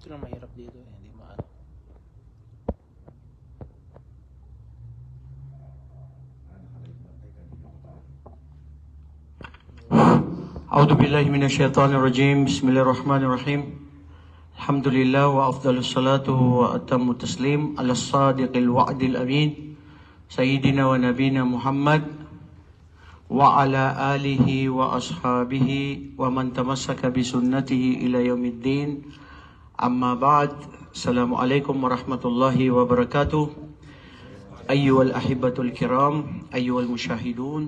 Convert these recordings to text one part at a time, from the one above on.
Ito na mahirap dito eh, hindi maano. أعوذ بالله من الشيطان الرجيم بسم الله الرحمن الرحيم الحمد لله وأفضل الصلاة وأتم التسليم على الصادق الوعد الأمين سيدنا ونبينا محمد وعلى آله وأصحابه ومن تمسك بسنته إلى يوم الدين أما بعد السلام عليكم ورحمة الله وبركاته أيها الأحبة الكرام أيها المشاهدون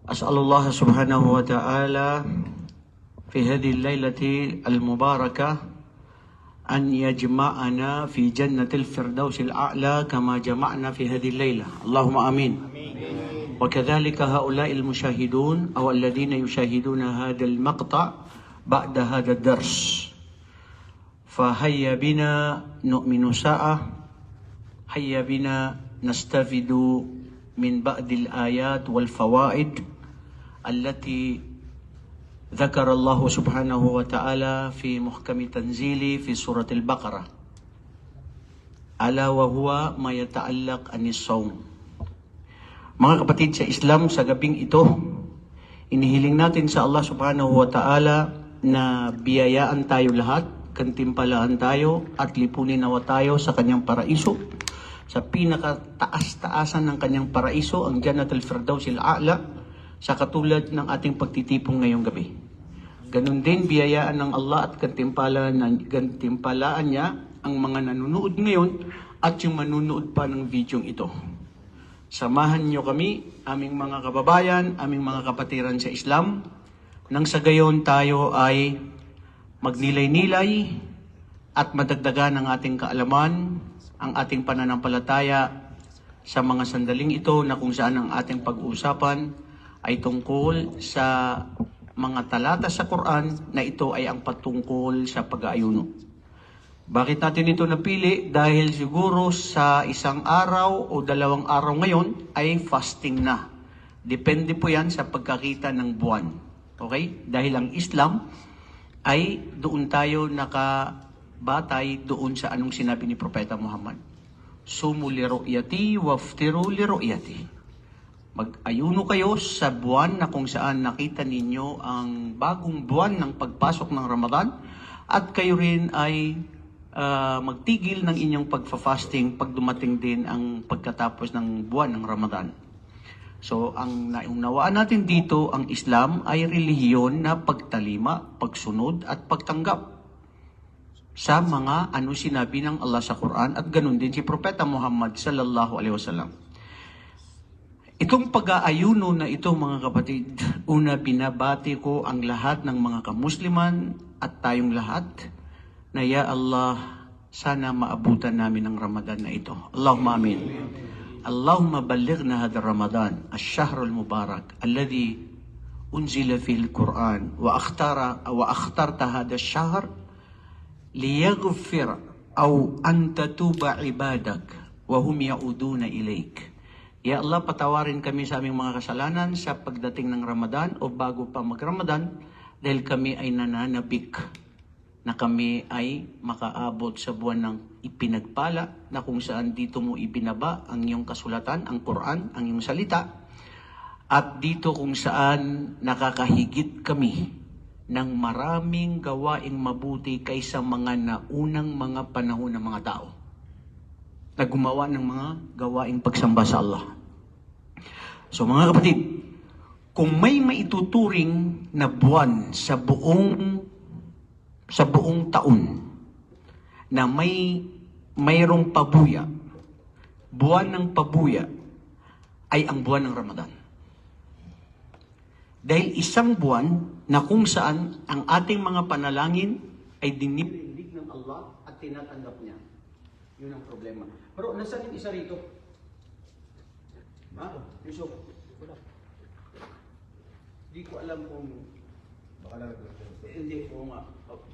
أسأل الله سبحانه وتعالى في هذه الليلة المباركة أن يجمعنا في جنة الفردوس الأعلى كما جمعنا في هذه الليلة اللهم آمين وكذلك هؤلاء المشاهدون أو الذين يشاهدون هذا المقطع بعد هذا الدرس فهيا بنا نؤمن ساعة هيا بنا نستفيد من بعض الآيات والفوائد التي ذكر الله سبحانه وتعالى في محكم تنزيله في سورة البقرة ألا وهو ما يتعلق عن الصوم. Mga kapatid sa Islam, sa gabing ito, inihiling natin sa Allah subhanahu wa ta'ala na biyayaan tayo lahat, kantimpalaan tayo at lipunin nawa tayo sa kanyang paraiso. Sa pinakataas-taasan ng kanyang paraiso, ang Jannatul Firdaus al-A'la, sa katulad ng ating pagtitipong ngayong gabi. Ganun din, biyayaan ng Allah at gantimpalaan niya ang mga nanonood ngayon at yung manunood pa ng videong ito. Samahan niyo kami, aming mga kababayan, aming mga kapatiran sa Islam, nang sa gayon tayo ay magnilay-nilay at madagdagan ang ating kaalaman, ang ating pananampalataya sa mga sandaling ito na kung saan ang ating pag-uusapan ay tungkol sa mga talata sa Quran na ito ay ang patungkol sa pag-aayuno. Bakit natin ito napili? Dahil siguro sa isang araw o dalawang araw ngayon ay fasting na. Depende po yan sa pagkakita ng buwan. Okay? Dahil ang Islam ay doon tayo nakabatay doon sa anong sinabi ni Propeta Muhammad. Sumu li ru'yati waftiru li ru'yati. Mag-ayuno kayo sa buwan na kung saan nakita ninyo ang bagong buwan ng pagpasok ng Ramadan at kayo rin ay magtigil ng inyong pagfa-fasting pag dumating din ang pagkatapos ng buwan ng Ramadan. So, ang naunawaan natin dito, ang Islam ay relihiyon na pagtalima, pagsunod at pagtanggap sa mga sinabi ng Allah sa Quran at ganun din si Propeta Muhammad sallallahu alaihi wasallam. Itong pag-aayuno na ito mga kapatid, una binabati ko ang lahat ng mga kamusliman at tayong lahat na ya Allah, sana maabutan namin ang Ramadan na ito. Allahumma amin. Allahumma ballighna hadha Ramadan, ash-shahr al-mubarak, alladhi unzila fihi al-Quran wa akhtarta hadha ash-shahr liyaghfir aw an tatuba ibadak wa hum yauduna ilayk. Ya Allah, patawarin kami sa aming mga kasalanan sa pagdating ng Ramadan o bago pa mag-Ramadan dahil kami ay nananabik na kami ay makaabot sa buwan ng ipinagpala na kung saan dito mo ibinaba ang iyong kasulatan, ang Quran, ang iyong salita at dito kung saan nakakahigit kami ng maraming gawaing mabuti kaysa mga naunang mga panahon ng mga tao na gumawa ng mga gawaing pagsamba sa Allah. So mga kapatid, kung may maituturing na buwan sa buong taon na mayroong pabuya, buwan ng pabuya ay ang buwan ng Ramadan. Dahil isang buwan na kung saan ang ating mga panalangin ay dinidinig ng Allah at tinatanggap niya. Yun ang problema. Pero nasaan yung isa rito? Ha? Yusuf? Hindi ko alam kung hindi ko nga.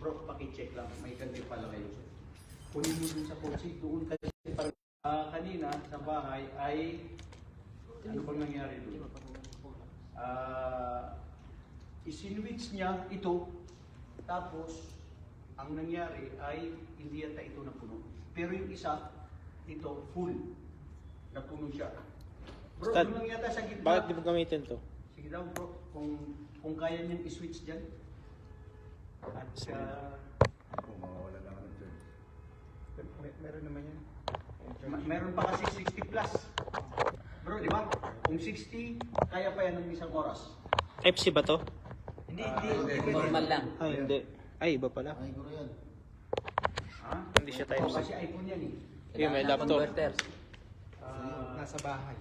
Bro, pakicheck lang. May kanti pala kayo. Kunin mo dun sa kotse. Doon kasi kanina sa bahay ay ano bang nangyari doon? Isinwitch niya ito tapos ang nangyari ay hindi yata ito napuno. Pero yung isa, ito full. Napuno siya. Bro, Stan, yung lang yata sa gitna. Bakit di mo gamitin to? Sige daw bro, kung kaya niyang i-switch dyan. At Mawawala lang ako dyan. meron naman yan. Meron pa kasi 60 plus. Bro, di ba? Kung 60, kaya pa yan ng isang oras. Type-C ba to? Hindi. Normal lang. Ay, hindi. Ay, iba pala. Ay, guro yan. Ha? Hindi siya Type-C. Kasi iPhone yan eh. Yung may Kailangan ng adapter. converter. Nasa bahay.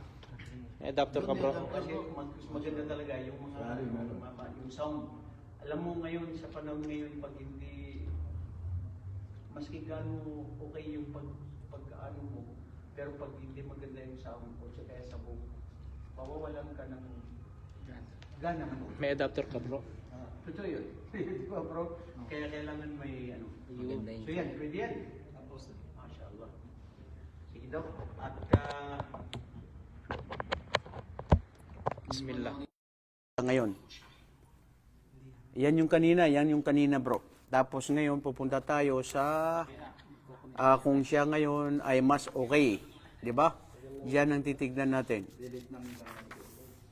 May adapter ka, bro. Kasi maganda talaga yung mga yung sound. Alam mo ngayon, sa panahon ngayon, pag hindi, maski gaano okay yung pag-ano mo, pero pag hindi maganda yung sound o kaya sa buong, mawawalan ka ng gana mo. May adapter ka, bro. Totoo yun. Di ba bro? Kaya kailangan may ano. Maganda yun. So yan, pwede yan. MashaAllah. Sige daw. At Bismillah. ngayon. Yan yung kanina bro. Tapos ngayon pupunta tayo sa kung siya ngayon ay mas okay, 'di ba? Diyan ang titignan natin.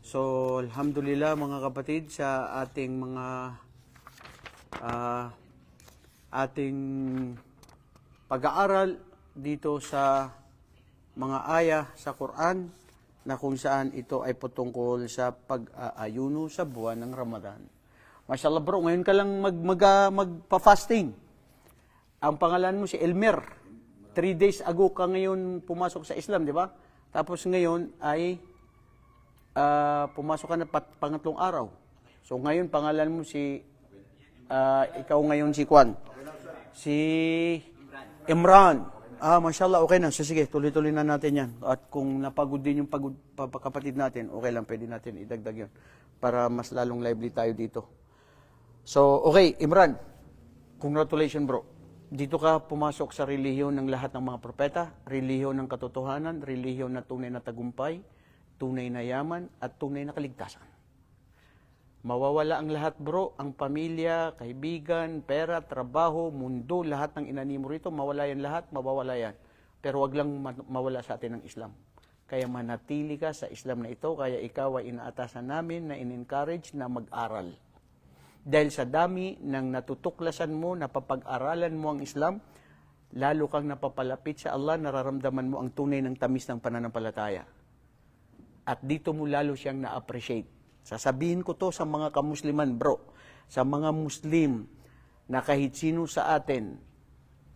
So, alhamdulillah mga kapatid sa ating mga ating pag-aaral dito sa mga aya sa Quran na kung saan ito ay patungkol sa pag-aayuno sa buwan ng Ramadan. Mashallah bro, ngayon ka lang magpa-fasting. Ang pangalan mo si Elmer. 3 days ago ka ngayon pumasok sa Islam, di ba? Tapos ngayon ay pumasok ka na pangatlong araw. So ngayon pangalan mo si ikaw ngayon si Kwan. Si Imran. Mashallah, okay na. So, sige, tuloy-tuloy na natin yan. At kung napagod din yung kapatid natin, okay lang, pwede natin idagdag yun. Para mas lalong lively tayo dito. So, okay, Imran. Congratulations, bro. Dito ka pumasok sa relihiyon ng lahat ng mga propeta, relihiyon ng katotohanan, relihiyon na tunay na tagumpay, tunay na yaman, at tunay na kaligtasan. Mawawala ang lahat bro, ang pamilya, kaibigan, pera, trabaho, mundo, lahat ng inanimo rito, mawala yan lahat, mawawala yan. Pero wag lang mawala sa atin ng Islam. Kaya manatili ka sa Islam na ito, kaya ikaw ay inaatasan namin na in-encourage na mag-aral. Dahil sa dami ng natutuklasan mo, napapag-aralan mo ang Islam, lalo kang napapalapit sa Allah, nararamdaman mo ang tunay ng tamis ng pananampalataya. At dito mo lalo siyang na-appreciate. Sasabihin ko to sa mga kamusliman, bro. Sa mga Muslim na kahit sino sa atin,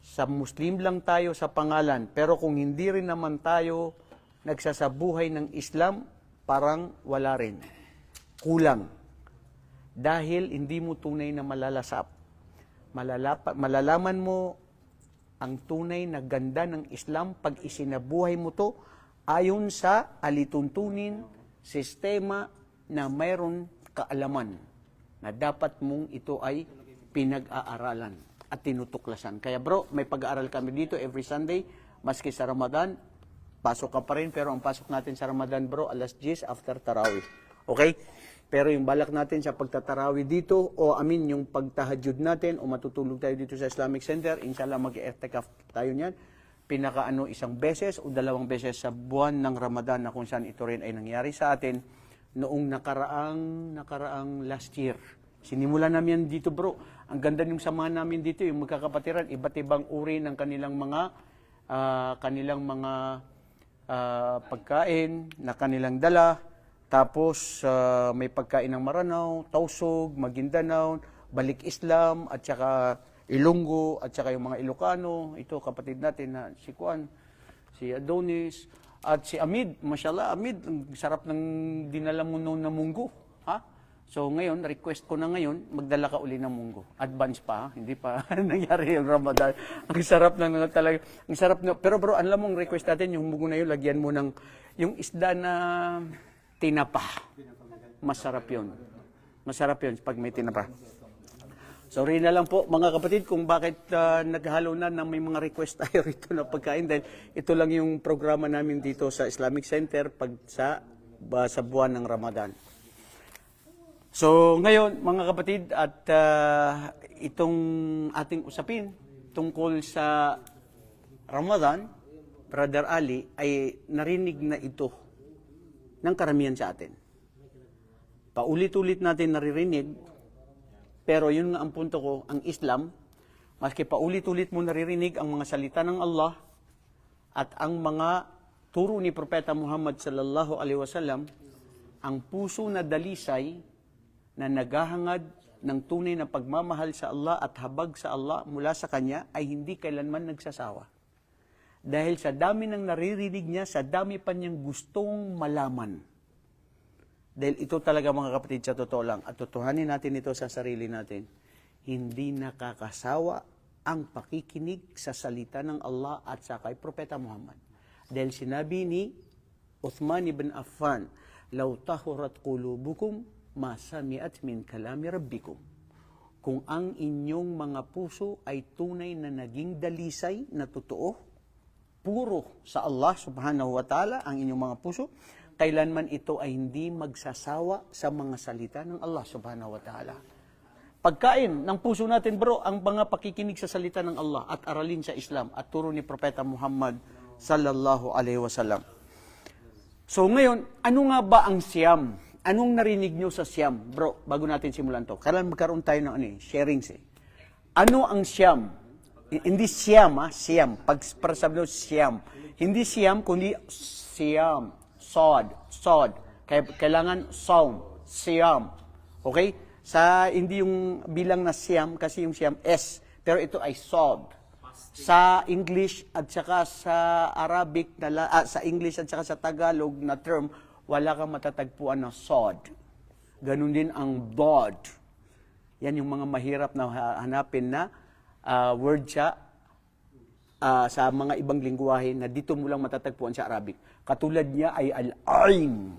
sa Muslim lang tayo sa pangalan, pero kung hindi rin naman tayo nagsasabuhay ng Islam, parang wala rin. Kulang. Dahil hindi mo tunay na malalasap. Malalaman mo ang tunay na ganda ng Islam pag isinabuhay mo to ayon sa alituntunin, sistema, na mayroon kaalaman na dapat mong ito ay pinag-aaralan at tinutuklasan. Kaya bro, may pag-aaral kami dito every Sunday, maski sa Ramadan, pasok ka pa rin, pero ang pasok natin sa Ramadan bro, alas 10 after Tarawih. Okay? Pero yung balak natin sa pagtatarawih dito, yung pagtahajud natin, o matutulog tayo dito sa Islamic Center, inshallah mag-i'tikaf tayo niyan, isang beses o 2 beses sa buwan ng Ramadan na kung saan ito rin ay nangyari sa atin, noong nakaraang last year. Sinimulan namin dito bro. Ang ganda ng samahan namin dito, yung magkakapatiran, iba't ibang uri ng kanilang mga pagkain na kanilang dala. Tapos may pagkain ng Maranao, Tausog, Maguindanao, Balik Islam, at saka Ilonggo, at saka yung mga Ilocano. Ito kapatid natin na si Kwan, si Adonis, at si Amid. Mashallah, Amid, ang sarap ng dinala mo noon na munggo. Ha? So ngayon, request ko na ngayon, magdala ka uli ng munggo. Advance pa, ha? Hindi pa nangyari yung Ramadan. Ang sarap na talaga. Ang sarap na. Pero bro, alam mo, request natin, yung munggo na yun, lagyan mo ng yung isda na tinapa. Masarap yun. Masarap yun pag may tinapa. Sorry na lang po mga kapatid kung bakit naghalo na may mga request tayo rito na pagkain dahil ito lang yung programa namin dito sa Islamic Center sa buwan ng Ramadan. So ngayon mga kapatid at itong ating usapin tungkol sa Ramadan, Brother Ali, ay narinig na ito ng karamihan sa atin. Paulit-ulit natin naririnig, pero yun nga ang punto ko, ang Islam, maski paulit-ulit mo naririnig ang mga salita ng Allah at ang mga turo ni Propeta Muhammad sallallahu alaihi wasallam, ang puso na dalisay na naghahangad ng tunay na pagmamahal sa Allah at habag sa Allah mula sa Kanya ay hindi kailanman nagsasawa. Dahil sa dami ng naririnig niya, sa dami pa niyang gustong malaman. Dahil ito talaga mga kapatid, sa totoo lang, at tutuhanin natin ito sa sarili natin, hindi nakakasawa ang pakikinig sa salita ng Allah at sa kay Propeta Muhammad. Dahil sinabi ni Uthman ibn Affan, "Law tahurat qulubukum ma sami'at min kalami rabbikum." Kung ang inyong mga puso ay tunay na naging dalisay na totoo, puro sa Allah subhanahu wa ta'ala ang inyong mga puso, kailanman ito ay hindi magsasawa sa mga salita ng Allah subhanahu wa ta'ala. Pagkain ng puso natin bro, ang mga pakikinig sa salita ng Allah at aralin sa Islam at turo ni Propeta Muhammad sallallahu alaihi wasallam. So ngayon, ano nga ba ang siyam? Anong narinig nyo sa siyam? Bro, bago natin simulan to, kailangan magkaroon tayo ng sharings eh. Ano ang siyam? Hindi siyam, siyam. Para sabi nyo, siyam. Hindi siyam, kundi siyam. Sod. Kailangan sound. Siyam. Okay? Hindi yung bilang na siyam, kasi yung siyam S. Pero ito ay sod. Sa English at saka sa Arabic, sa English at saka sa Tagalog na term, wala kang matatagpuan na sod. Ganun din ang dod. Yan yung mga mahirap na hanapin na word siya sa mga ibang lingwahe na dito mo lang matatagpuan sa Arabic. Katulad niya ay al-ain.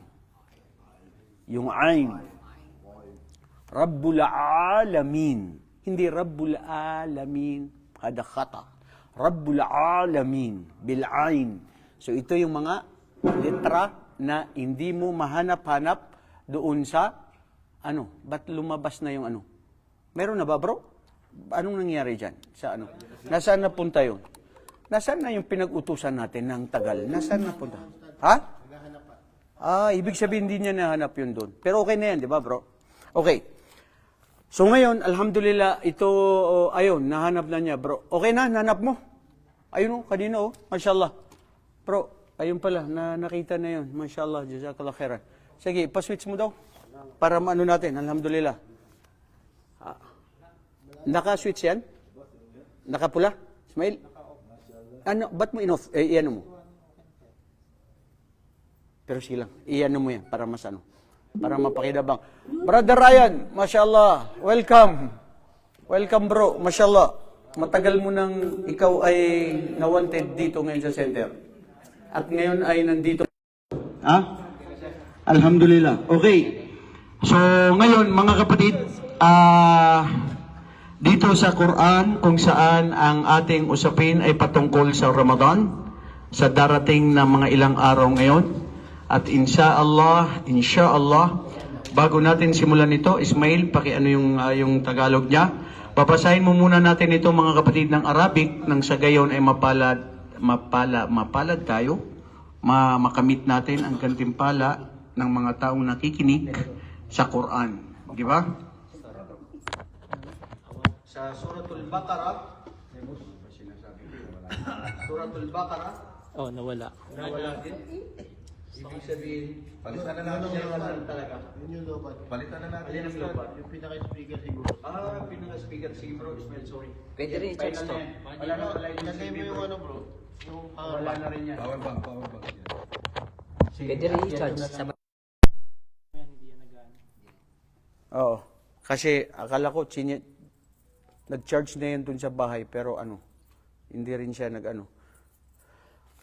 Yung ain. Rabbul alamin. Hindi Rabbul alamin. Kada khata. Rabbul alamin. Bil-ain. So ito yung mga litra na hindi mo mahanap-hanap doon sa ba't lumabas na yung Meron na ba bro? Anong nangyari dyan? Sa Nasaan na punta yun? Nasaan na yung pinag-utusan natin ng tagal? Nasaan na punta? Ha? Ibig sabihin hindi niya nahanap yun doon. Pero okay na yan, di ba bro? Okay. So ngayon, alhamdulillah, ito, ayun, nahanap na niya bro. Okay na, nahanap mo? Ayun kanina mashallah. Bro, ayun pala, nakita na yun. Mashallah, jazakallah khairan. Sige, pa-switch mo daw. Para natin, alhamdulillah. Naka-switch yan? Nakapula? Ismail? Ba't mo in-off? Iyan mo. Pero sige lang, iyan mo yan para mas para mapakidabang. Brother Ryan, mashallah, welcome. Welcome bro, mashallah. Matagal mo nang ikaw ay na-wanted dito ngayon sa center. At ngayon ay nandito. Alhamdulillah. Okay. So ngayon mga kapatid, dito sa Quran kung saan ang ating usapin ay patungkol sa Ramadan sa darating na mga ilang araw ngayon. At insyaallah, bago natin simulan ito, Ismail, yung Tagalog niya. Babasahin mo muna natin ito mga kapatid ng Arabic nang sa gayon ay mapalad tayo, makamit natin ang gantimpala ng mga taong nakikinig sa Quran. Di ba? Sa Suratul Baqarah, nawala. Nawala din. Ibig sabihin, palitan na natin yung talaga. Yun yung lobat. Palitan na natin yung lobat. Yung pinaka-speaker siguro. Pinaka-speaker. Sige bro, Ismail, sorry. Pwede rin i-charge to. Wala na, ilagay mo yung bro. Yung Wala na rin yan. power bank. Pwede rin i-charge. Oo. Kasi akala ko, nag-charge na yan dun sa bahay, pero hindi rin siya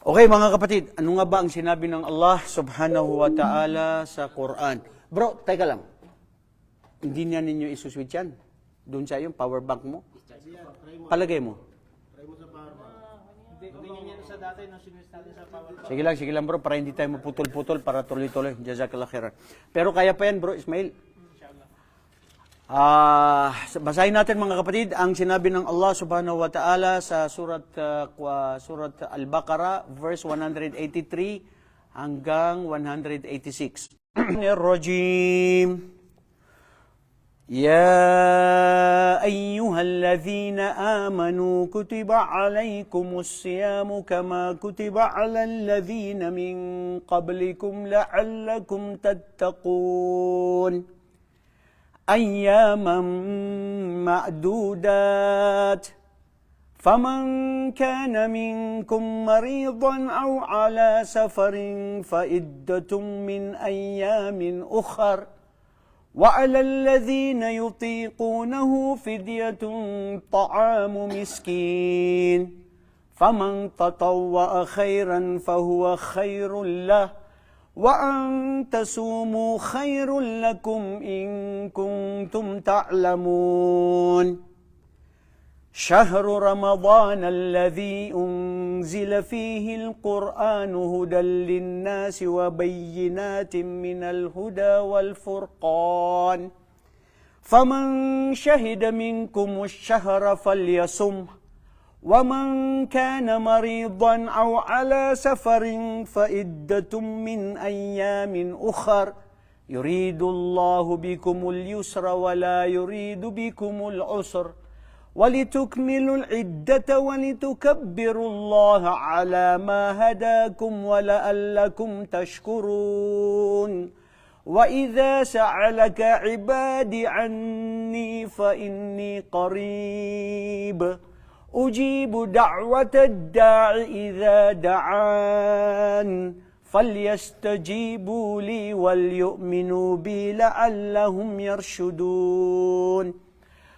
Okay mga kapatid, ano nga ba ang sinabi ng Allah subhanahu wa ta'ala sa Quran? Bro, teka lang. Hindi niya ninyo isuswitch yan? Doon sa yung power bank mo? Palagay mo? Try mo sa power bank. Ganyan yan sa dati nung sinwitch natin sa power bank. Sige lang bro, para hindi tayo maputol-putol, para tuloy-tuloy. Jazakallah khairan. Pero kaya pa yan bro, Ismail? Basahin natin mga kapatid ang sinabi ng Allah subhanahu wa ta'ala sa surat Al-Baqarah verse 183 hanggang 186. Rajim. يا أيها الذين آمنوا كتب عليكم الصيام كما كتب على الذين من قبلكم لعلكم تتقون أياما معدودات فمن كان منكم مريضا أو على سفر فعدة من أيام أخر وعلى الذين يطيقونه فدية طعام مسكين فمن تطوع خيرا فهو خير له وأن تصوموا خير لكم إن كنتم تعلمون شهر رمضان الذي أنزل فيه القرآن هدى للناس وبينات من الهدى والفرقان فمن شهد منكم الشهر فليصمه ومن كان مريضا أو على سفر فعدة من أيام أخر يريد الله بكم اليسر ولا يريد بكم العسر ولتكملوا العدة ولتكبروا الله على ما هداكم ولعلكم تشكرون وإذا سألك عبادي عني فإني قريب أجيب دعوة الداع إذا دعان فليستجيبوا لي وليؤمنوا بي لعلهم يرشدون.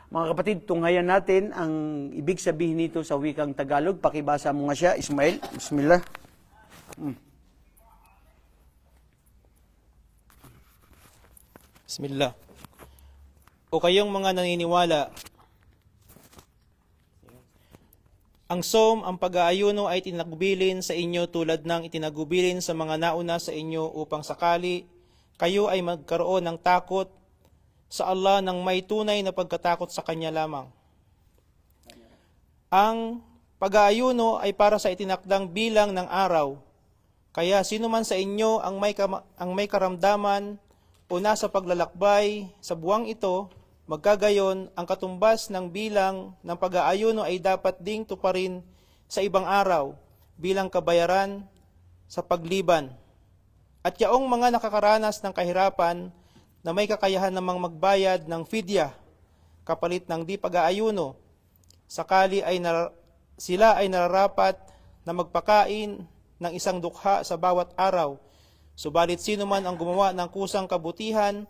Mga kapatid, tunghayan natin ang ibig sabihin nito sa wikang Tagalog. Pakibasa mo nga siya, Ismail. Bismillah. Bismillah. O kayong mga naniniwala, ang ang pag-aayuno ay tinagubilin sa inyo tulad ng itinagubilin sa mga nauna sa inyo upang sakali kayo ay magkaroon ng takot sa Allah ng may tunay na pagkatakot sa Kanya lamang. Ang pag-aayuno ay para sa itinakdang bilang ng araw, kaya sino man sa inyo ang may karamdaman o nasa paglalakbay sa buwang ito, magkagayon ang katumbas ng bilang ng pag-aayuno ay dapat ding tuparin sa ibang araw bilang kabayaran sa pagliban. At yaong mga nakakaranas ng kahirapan na may kakayahan namang magbayad ng fidya kapalit ng di pag-aayuno, sakali ay sila ay nararapat na magpakain ng isang dukha sa bawat araw. Subalit sino man ang gumawa ng kusang kabutihan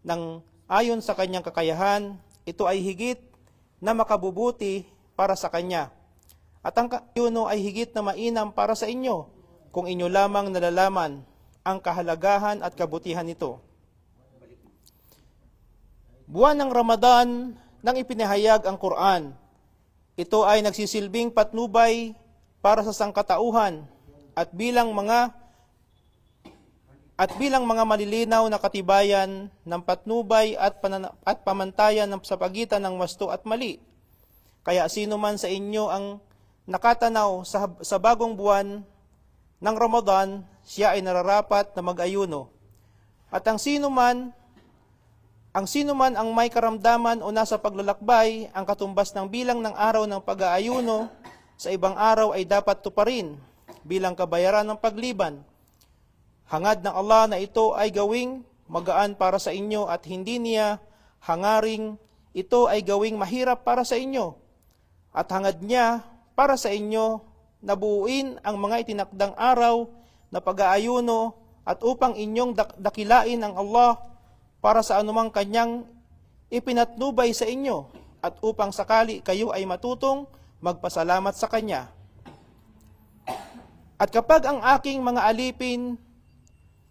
ng ayon sa kanyang kakayahan, ito ay higit na makabubuti para sa kanya. At ang ayuno ay higit na mainam para sa inyo kung inyo lamang nalalaman ang kahalagahan at kabutihan nito. Buwan ng Ramadan nang ipinahayag ang Quran. Ito ay nagsisilbing patnubay para sa sangkatauhan at bilang mga malilinaw na katibayan ng patnubay at pamantayan sa pagitan ng wasto at mali. Kaya sino man sa inyo ang nakatanaw sa bagong buwan ng Ramadan, siya ay nararapat na mag-ayuno. At ang sino man ang may karamdaman o nasa paglalakbay, ang katumbas ng bilang ng araw ng pag-aayuno sa ibang araw ay dapat tuparin bilang kabayaran ng pagliban. Hangad ng Allah na ito ay gawing magaan para sa inyo at hindi niya hangaring ito ay gawing mahirap para sa inyo. At hangad niya para sa inyo na buuin ang mga itinakdang araw na pag-aayuno at upang inyong dakilain ang Allah para sa anumang kanyang ipinatnubay sa inyo at upang sakali kayo ay matutong magpasalamat sa Kanya. At kapag ang aking mga alipin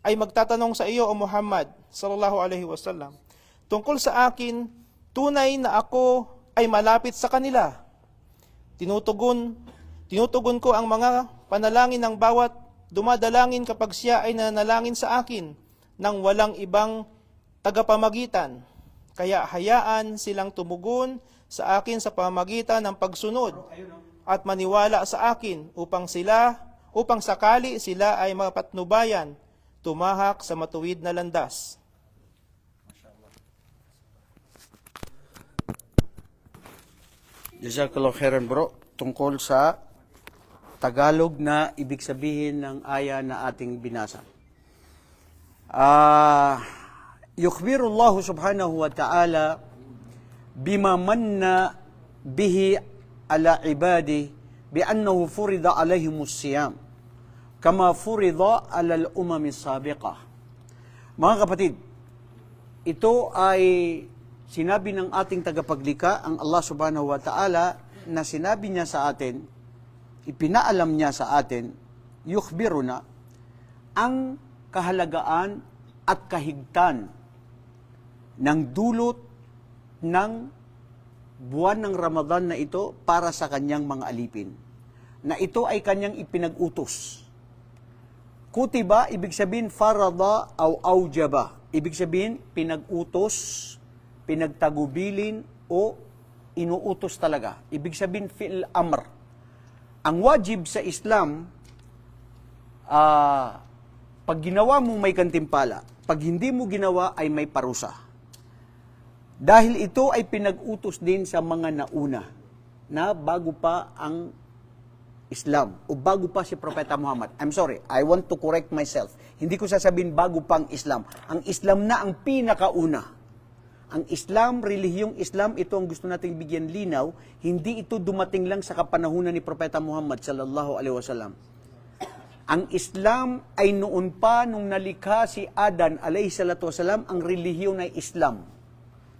ay magtatanong sa iyo, O Muhammad sallallahu alaihi wasallam, tungkol sa akin, tunay na ako ay malapit sa kanila. Tinutugon ko ang mga panalangin ng bawat dumadalangin kapag siya ay nanalangin sa akin nang walang ibang tagapamagitan. Kaya hayaan silang tumugon sa akin sa pamamagitan ng pagsunod at maniwala sa akin upang sakali sila ay mapatnubayan, tumahak sa matuwid na landas. Jazakallah khairan bro, tungkol sa Tagalog na ibig sabihin ng aya na ating binasa. Yukhbiru Allah subhanahu wa ta'ala bima manna bihi ala ibadi bi annahu furida alayhimus siyam kama furida ala al-umam as-sabiqah. Mga kapatid, ito ay sinabi ng ating tagapaglikha, ang Allah subhanahu wa ta'ala, na sinabi niya sa atin, ipinaalam niya sa atin, yukhbiruna, ang kahalagaan at kahigtan ng dulot ng buwan ng Ramadan na ito para sa kanyang mga alipin. Na ito ay kanyang ipinag-utos. Kutiba, ibig sabihin, farada aw aujaba. Ibig sabihin, pinag-utos, pinagtagubilin, o inuutos talaga. Ibig sabihin, fi'l amr. Ang wajib sa Islam, pag ginawa mo may gantimpala, pag hindi mo ginawa ay may parusa. Dahil ito ay pinag-utos din sa mga nauna na bago pa ang Islam o bago pa si Propeta Muhammad. I'm sorry, I want to correct myself. Hindi ko sasabihin bago pa ang Islam. Ang Islam na ang pinakauna. Ang Islam, relihiyong Islam, ito ang gusto nating bigyan linaw, hindi ito dumating lang sa kapanahunan ni Propeta Muhammad sallallahu alaihi wasallam. Ang Islam ay noon pa nung nalikha si Adan alayhi salatu wasalam, ang relihiyon ay Islam.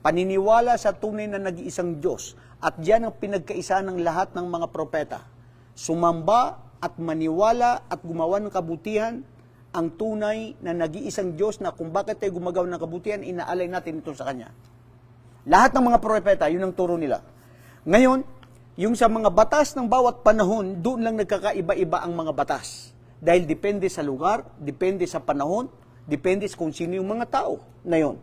Paniniwala sa tunay na nag-iisang Diyos. At diyan ang pinagkaisa ng lahat ng mga propeta. Sumamba at maniwala at gumawa ng kabutihan ang tunay na nag-iisang Diyos na kung bakit tayo gumagawa ng kabutihan, inaalay natin ito sa Kanya. Lahat ng mga propeta, yun ang turo nila. Ngayon, yung sa mga batas ng bawat panahon, doon lang nagkakaiba-iba ang mga batas. Dahil depende sa lugar, depende sa panahon, depende sa kung sino yung mga tao na yun.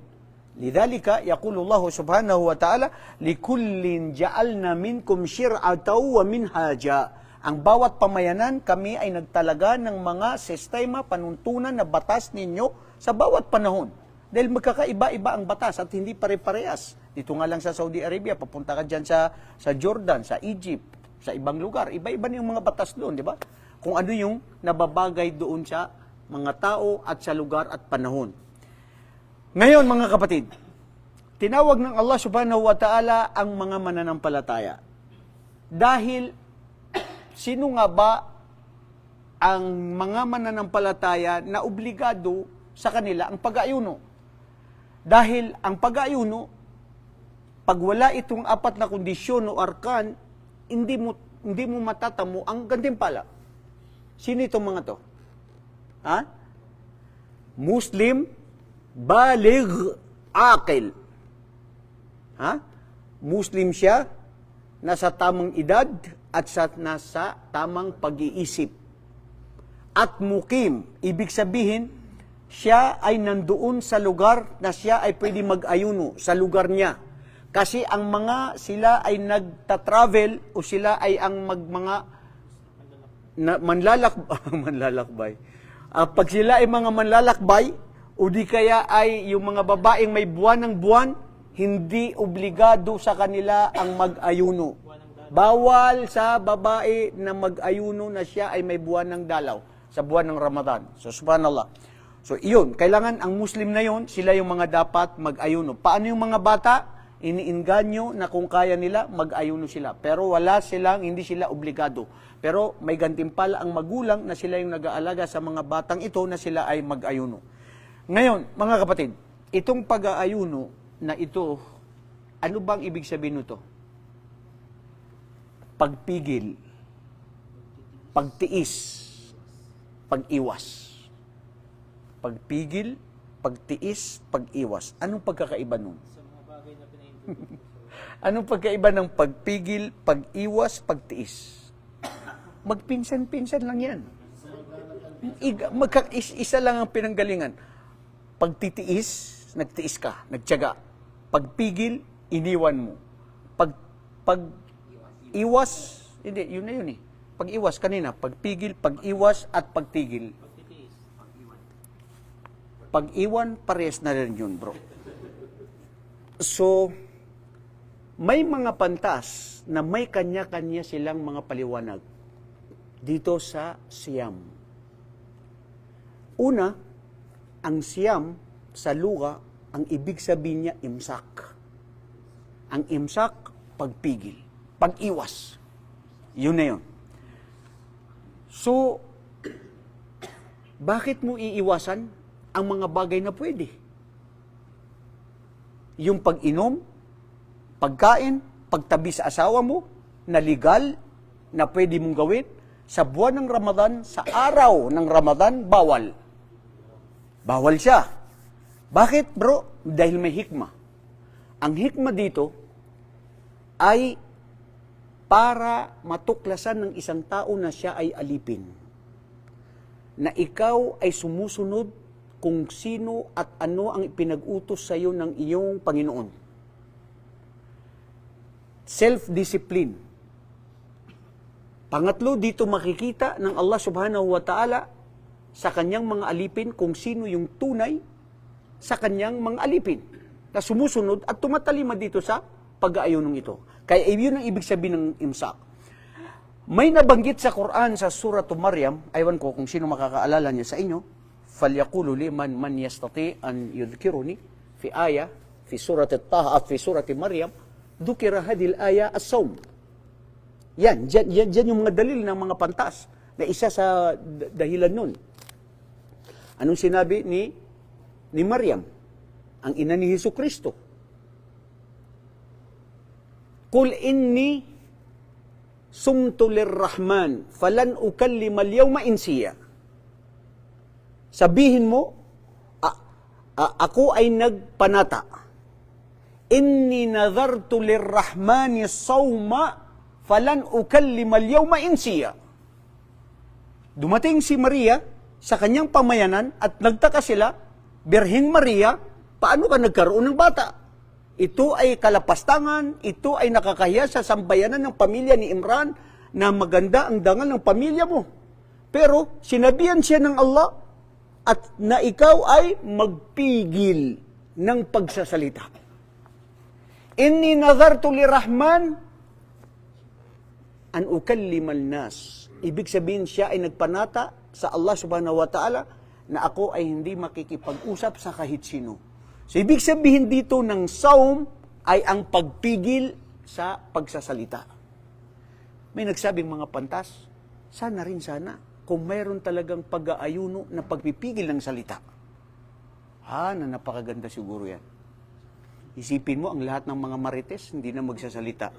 Lidhalika, yaqulullahu subhanahu wa ta'ala, likullin ja'alna minkum shir'ataw wa minhaja. Ang bawat pamayanan, kami ay nagtalaga ng mga sistema, panuntunan na batas ninyo sa bawat panahon. Dahil magkakaiba-iba ang batas at hindi pare-parehas. Dito nga lang sa Saudi Arabia, papunta ka dyan sa Jordan, sa Egypt, sa ibang lugar. Iba-iba na yung mga batas doon, di ba? Kung ano yung nababagay doon sa mga tao at sa lugar at panahon. Ngayon, mga kapatid, tinawag ng Allah subhanahu wa ta'ala ang mga mananampalataya. Dahil, sino nga ba ang mga mananampalataya na obligado sa kanila ang pag-aayuno? Dahil ang pag-aayuno, pag wala itong apat na kondisyon o arkan, hindi mo matatamo ang gantimpala. Sino itong mga to? Ha? Muslim, baligh, aqil. Ha? Muslim siya, nasa tamang edad, at nasa tamang pag-iisip. At mukim, ibig sabihin, siya ay nandoon sa lugar na siya ay pwede mag-ayuno sa lugar niya. Kasi ang mga sila ay nagta-travel o sila ay ang manlalakbay. Pag sila ay mga manlalakbay o di kaya ay yung mga babaeng may buwan ng buwan, hindi obligado sa kanila ang mag-ayuno. Bawal sa babae na mag-ayuno na siya ay may buwan ng dalaw sa buwan ng Ramadan. So, subhanallah. So, iyon. Kailangan ang Muslim na yun, sila yung mga dapat mag-ayuno. Paano yung mga bata? Iniinganyo na kung kaya nila, mag-ayuno sila. Pero hindi sila obligado. Pero may gantimpala ang magulang na sila yung nag-aalaga sa mga batang ito na sila ay mag-ayuno. Ngayon, mga kapatid, itong pag-aayuno na ito, ano bang ibig sabihin nito? Pagpigil, pagtiis, pag-iwas. Pagpigil, pagtiis, pag-iwas. Anong pagkakaiba nun? Anong pagkaiba ng pagpigil, pag-iwas, pagtiis? Magpinsan-pinsan lang yan. Isa lang ang pinanggalingan. Pagtitiis, nagtiis ka, nagtiyaga. pagpigil, iniwan mo. Pag-iwas, hindi, yun na yun eh. Pag-iwas kanina, pagpigil, pag-iwas, at pagtigil. Pag-iwan, parehas na rin yun, bro. So, may mga pantas na may kanya-kanya silang mga paliwanag dito sa siyam. Una, ang siyam sa luga, ang ibig sabihin niya, imsak. Ang imsak, pagpigil, pag-iwas. Yun na yun. So, bakit mo iiwasan ang mga bagay na pwede? Yung pag-inom, pagkain, pagtabi sa asawa mo, na legal, na pwede mong gawin, sa buwan ng Ramadan, sa araw ng Ramadan, bawal. Bawal siya. Bakit, bro? Dahil may hikma. Ang hikma dito ay para matuklasan ng isang tao na siya ay alipin. Na ikaw ay sumusunod kung sino at ano ang ipinag-utos sa iyo ng iyong Panginoon. Self-discipline. Pangatlo, dito makikita ng Allah subhanahu wa ta'ala sa kanyang mga alipin kung sino yung tunay sa kanyang mga alipin na sumusunod at tumatalima dito sa pag-aayunong ito. Kaya yun ang ibig sabihin ng imsak. May nabanggit sa Quran sa Surah Maryam, aywan ko kung sino makakaalala niya sa inyo, فَلْيَقُولُوا لِمَنْ مَنْ يَسْتَطِيعْ أَنْ يُذْكِرُنِي في آية في سورة الطه at في سورة مريم ذُكِرَ هذه الآية الصوم. Yan, dyan yung mga dalil ng mga pantas na isa sa dahilan nun. Anong sinabi ni Maryam, ang ina ni Jesucristo? Qul inni sumtu lirrahman falan ukallima al-yawma insiya. Sabihin mo, ako ay nagpanata. Inni nadhartu lirrahmani sawma falan ukallima al-yawma insiya. Dumating si Maria sa kanyang pamayanan at nagtaka sila, Birheng Maria, paano ka nagkaroon ng bata? Ito ay kalapastangan, ito ay nakakahiya sa sambayanan ng pamilya ni Imran na maganda ang dangal ng pamilya mo. Pero sinabihan siya ng Allah at na ikaw ay magpigil ng pagsasalita. Inni nadhartu lirahman an ukallimal nas. Ibig sabihin siya ay nagpanata sa Allah subhanahu wa ta'ala na ako ay hindi makikipag-usap sa kahit sino. So, ibig sabihin dito ng saum ay ang pagpigil sa pagsasalita. May nagsabing mga pantas, sana rin sana kung mayroon talagang pag-aayuno na pagpipigil ng salita. Na napakaganda siguro yan. Isipin mo, ang lahat ng mga marites hindi na magsasalita.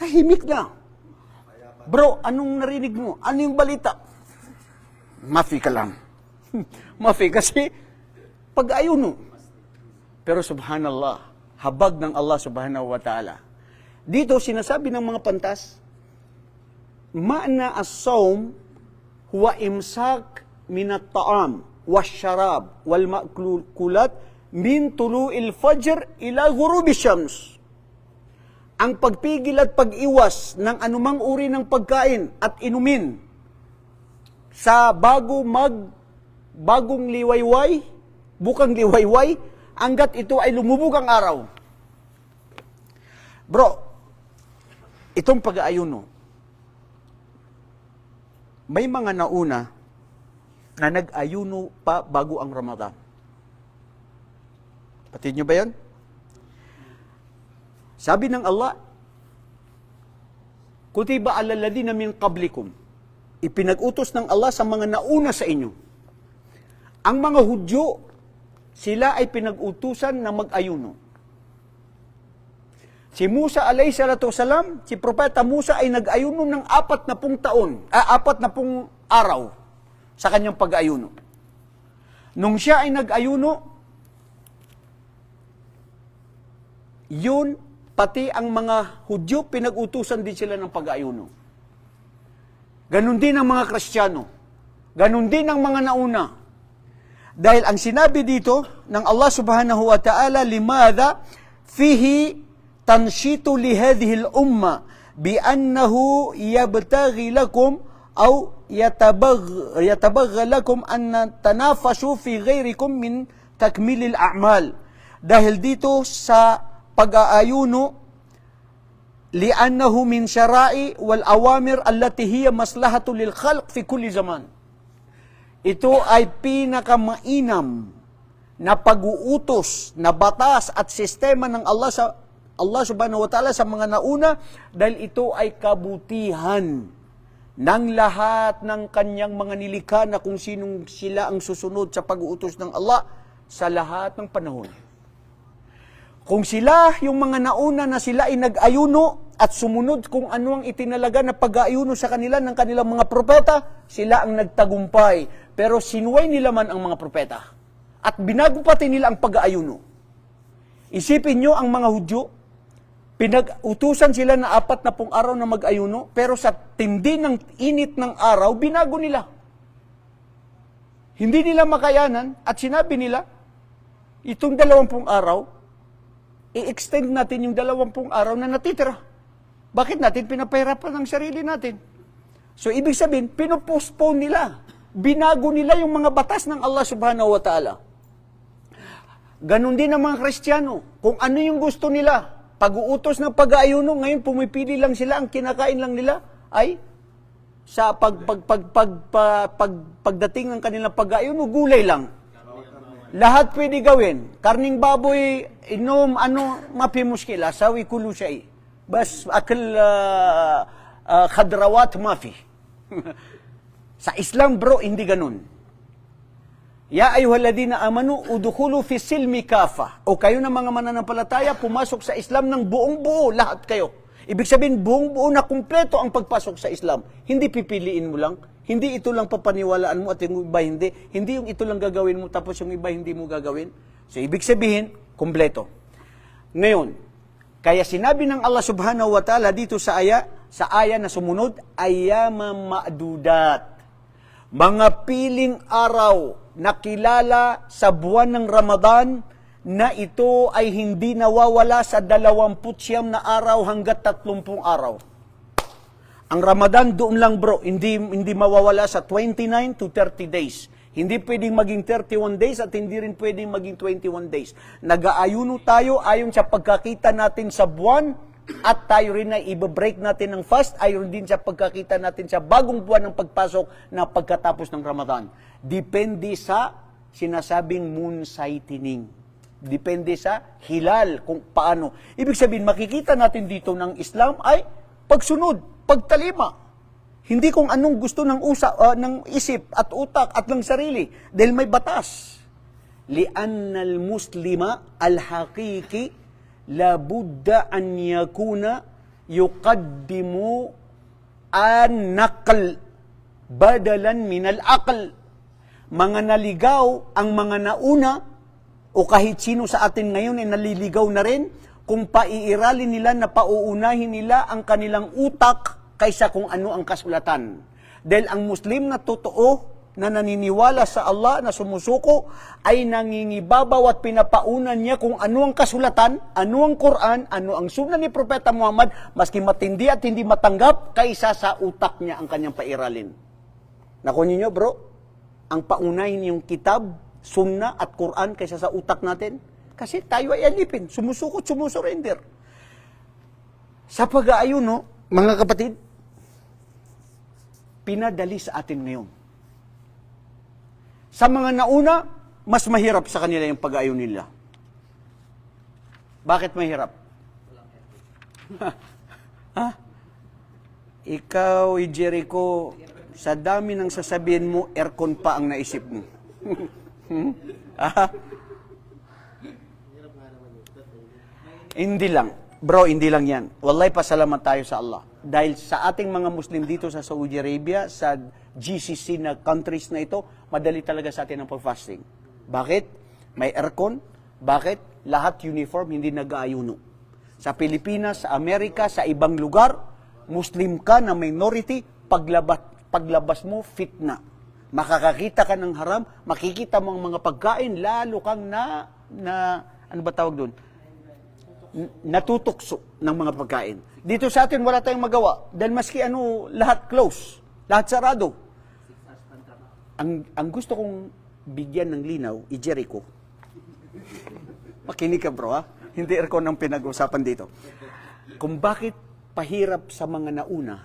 Tahimik na. Bro, anong narinig mo? Ano yung balita? Mafi ka lang. Mafi kasi pag-ayuno. Pero subhanallah, habag ng Allah subhanahu wa ta'ala. Dito sinasabi ng mga pantas, ma'na as-sawm huwa imsak min at-ta'am wash-sharab wal ma'kulat min tulu'il fajr ila ghurubi syams. Ang pagpigil at pag-iwas ng anumang uri ng pagkain at inumin sa bagong liwayway, bukang liwayway, hanggat ito ay lumubog ang araw. Bro, itong pag-aayuno, may mga nauna na nag-ayuno pa bago ang Ramadan. Patid nyo ba yan? Sabi ng Allah, kutiba alal ladina min qablikum. Ipinag-utos ng Allah sa mga nauna sa inyo. Ang mga Hudyo, sila ay pinag-utusan na mag-ayuno. Si Musa alayhi salatu wasalam, si Propeta Musa ay nag-ayuno ng 40 araw sa kanyang pag-ayuno. Nung siya ay nag-ayuno, yun, pati ang mga Hudyo, pinag-utusan din sila ng pag-ayuno. Ganon din ang mga Kristiyano. Ganon din ang mga nauna. Dahil ang sinabi dito ng Allah subhanahu wa ta'ala, limadha fihi tanshitu li hadhihi al-umma bi annahu yabtaghi lakum aw yatabagha lakum an tanafasu fi ghairikum min takmilil a'mal. Dahil dito sa pag-aayuno, li'annahu min syara'i wal awamir allati hiya maslahatu lil khalq fi kulli zaman. Ito ay pinakamainam na pag-uutos na batas at sistema ng Allah subhanahu wa ta'ala sa mga nauna, dahil ito ay kabutihan ng lahat ng kanyang mga nilikha na kung sinong sila ang susunod sa pag-uutos ng Allah sa lahat ng panahon. Kung sila, yung mga nauna na sila ay nag-ayuno at sumunod kung ano ang itinalaga na pag-ayuno sa kanila ng kanilang mga propeta, sila ang nagtagumpay. Pero sinuway nila man ang mga propeta. At binago pati nila ang pag-ayuno. Isipin nyo ang mga Hudyo, pinag-utusan sila na 40 araw na mag-ayuno, pero sa tindi ng init ng araw, binago nila. Hindi nila makayanan at sinabi nila, itong 20 araw, i-extend natin yung 20 araw na natitira. Bakit natin pinapahirapan ang sarili natin? So, ibig sabihin, pinopostpone nila. Binago nila yung mga batas ng Allah subhanahu wa ta'ala. Ganon din ang mga Kristiyano. Kung ano yung gusto nila, pag-uutos ng pag-aayuno, ngayon pumipili lang sila, ang kinakain lang nila ay sa pagdating ng kanilang pag-aayuno, gulay lang. Lahat pwede gawin. Karning baboy, inom, mafi muskila, sawi kulu siya. Bas, akal khadrawat mafi. Sa Islam, bro, hindi ganun. Ya ayyuhalladhina amanu udkhulu fi silmi kafa. O kayo na mga mananampalataya, pumasok sa Islam ng buong buo, lahat kayo. Ibig sabihin, buong buo na kumpleto ang pagpasok sa Islam. Hindi pipiliin mo lang. Hindi ito lang papaniwalaan mo at yung iba hindi. Hindi yung ito lang gagawin mo tapos yung iba hindi mo gagawin. So, ibig sabihin, kumpleto. Ngayon, kaya sinabi ng Allah subhanahu wa ta'ala dito sa aya na sumunod, ayyamam ma'dudat. Mga piling araw na kilala sa buwan ng Ramadan na ito ay hindi nawawala sa 29 na araw hanggat 30 araw. Ang Ramadan doon lang, bro, hindi mawawala sa 29 to 30 days. Hindi pwedeng maging 31 days at hindi rin pwedeng maging 21 days. Nag-aayuno tayo ayon sa pagkakita natin sa buwan at tayo rin ay i-break natin ng fast ayon din sa pagkakita natin sa bagong buwan ng pagpasok na pagkatapos ng Ramadan. Depende sa sinasabing moon sightening. Depende sa hilal kung paano. Ibig sabihin, makikita natin dito ng Islam ay pagsunod, pagtalima. Hindi kung anong gusto ng isip at utak at ng sarili. Dahil may batas. Li'anna al-muslima al-haqiqi labudda an yakuna yuqaddimu an-naql badalan min al-aql. Mga naligaw ang mga nauna o kahit sino sa atin ngayon ay naliligaw na rin kung paiiralin nila na pauunahin nila ang kanilang utak kaysa kung ano ang kasulatan. Dahil ang Muslim na totoo na naniniwala sa Allah, na sumusuko, ay nangingibabaw at pinapaunan niya kung ano ang kasulatan, ano ang Quran, ano ang sunnah ni Propeta Muhammad, maski matindi at hindi matanggap, kaysa sa utak niya ang kanyang pairalin. Nakunin niyo, bro, ang paunahin yung kitab, sunnah at Quran kaysa sa utak natin. Kasi tayo ay alipin, sumusukot, sumusurrender. Sa pag-aayuno, mga kapatid, pinadali sa atin ngayon. Sa mga nauna, mas mahirap sa kanila yung pag-aayon nila. Bakit mahirap? Ha? Ikaw, Jericho, sa dami ng sasabihin mo, aircon pa ang naisip mo. Hindi lang. Bro, hindi lang yan. Wallahi, pasalamat tayo sa Allah. Dahil sa ating mga Muslim dito sa Saudi Arabia, sa GCC na countries na ito, madali talaga sa atin ang pag-fasting. Bakit? May aircon. Bakit? Lahat uniform, hindi nag-aayuno. Sa Pilipinas, sa Amerika, sa ibang lugar, Muslim ka na minority, paglabas mo, fitna. makakakita ka ng haram, makikita mo ang mga pagkain, lalo kang ano ba tawag doon? Natutukso ng mga pagkain. Dito sa atin, wala tayong magawa. Dahil maski lahat close, lahat sarado. Ang gusto kong bigyan ng linaw, i-Jericho. Makinig ka bro, ha? Hindi aircon ang pinag-usapan dito. Kung bakit pahirap sa mga nauna,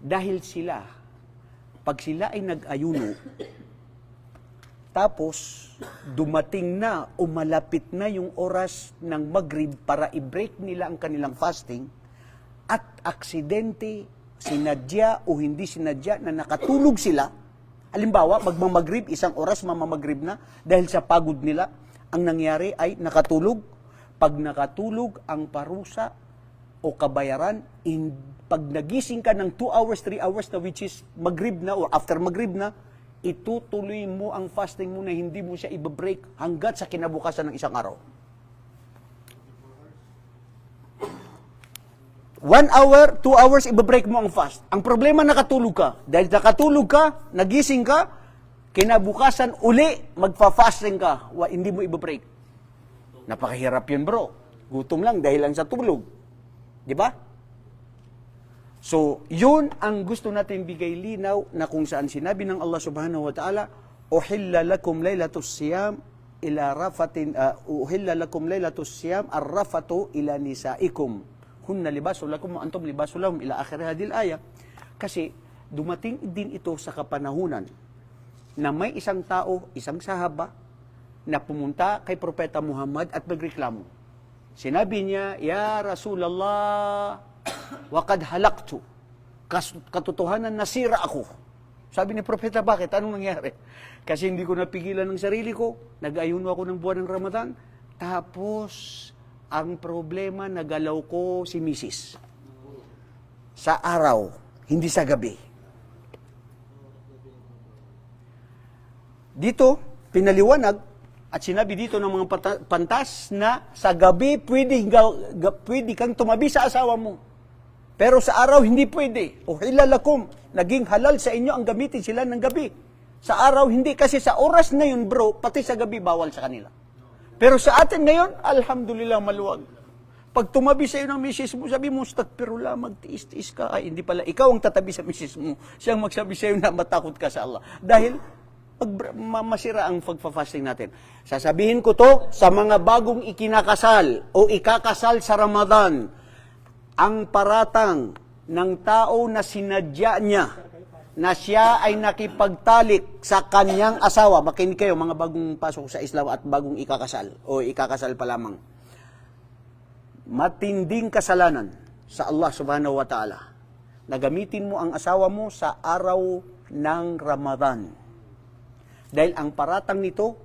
dahil pag sila ay nag-ayuno, tapos dumating na o malapit na yung oras ng Maghrib para i-break nila ang kanilang fasting, at aksidente, sinadya o hindi sinadya na nakatulog sila. Halimbawa, magmamagrib, isang oras mamamagrib na, dahil sa pagod nila, ang nangyari ay nakatulog. Pag nakatulog, ang parusa o kabayaran, pag nagising ka ng 2 hours, 3 hours na, which is magrib na or after magrib na, itutuloy mo ang fasting mo na hindi mo siya i-break hanggat sa kinabukasan ng isang araw. 1 hour, 2 hours, i-break mo ang fast. Ang problema, nakatulog ka. Dahil nakatulog ka, nagising ka, kinabukasan, uli, magfa-fasting ka. Hindi mo i-break. Napakahirap yun, bro. Gutom lang dahil lang sa tulog. Di ba? So, yun ang gusto natin bigay linaw na kung saan sinabi ng Allah subhanahu wa ta'ala, uhilla lakum laylatus siyam ila rafatin, uhilla lakum laylatus siyam arrafatu ila nisaikum. Hunna libasul lakum wa antum libasul lahum ila akhir hadil ayah. Kasi dumating din ito sa kapanahunan na may isang tao, isang sahaba, na pumunta kay Propeta Muhammad at nagreklamo. Sinabi niya, Ya Rasulallah, wakad halaktu. Katotohanan, nasira ako. Sabi ni Propeta, bakit? Anong nangyari? Kasi hindi ko napigilan ng sarili ko. Nag-ayuno ako ng buwan ng Ramadan. Tapos, ang problema, nagalaw ko si Mrs. Sa araw, hindi sa gabi. Dito, pinaliwanag at sinabi dito ng mga pantas na sa gabi pwede kang tumabi sa asawa mo. Pero sa araw, hindi pwede. Uhilla lakum, naging halal sa inyo ang gamitin sila ng gabi. Sa araw, hindi. Kasi sa oras na yun, bro, pati sa gabi, bawal sa kanila. Pero sa atin ngayon, alhamdulillah, maluwag. Pag tumabi sa iyo ng misis mo, sabi mo, stakpirullah, magtiis-tiis ka. Ay, hindi pala, ikaw ang tatabi sa misis mo. Siyang magsabi sa iyo na matakot ka sa Allah. Dahil, masira ang pagpa-fasting natin. Sasabihin ko to sa mga bagong ikinakasal o ikakasal sa Ramadan. Ang paratang ng tao na sinadya niya na siya ay nakipagtalik sa kanyang asawa. Makinig kayo, mga bagong pasok sa Islam at bagong ikakasal o ikakasal pa lamang. Matinding kasalanan sa Allah subhanahu wa ta'ala. Nagamitin mo ang asawa mo sa araw ng Ramadan. Dahil ang paratang nito,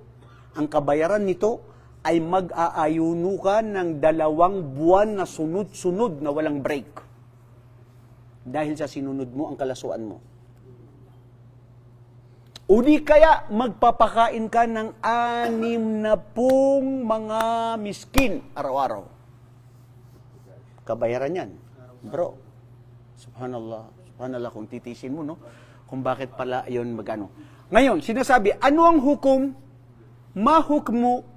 ang kabayaran nito, ay mag-aayuno ka ng 2 buwan na sunod-sunod na walang break. Dahil sa sinunod mo ang kalasuan mo. O di kaya magpapakain ka ng 60 mga miskin araw-araw. Kabayaran yan. Bro, subhanallah, kung titisin mo, no? Kung bakit pala yun magano. Ngayon, sinasabi, ano ang hukom? Ma hukmu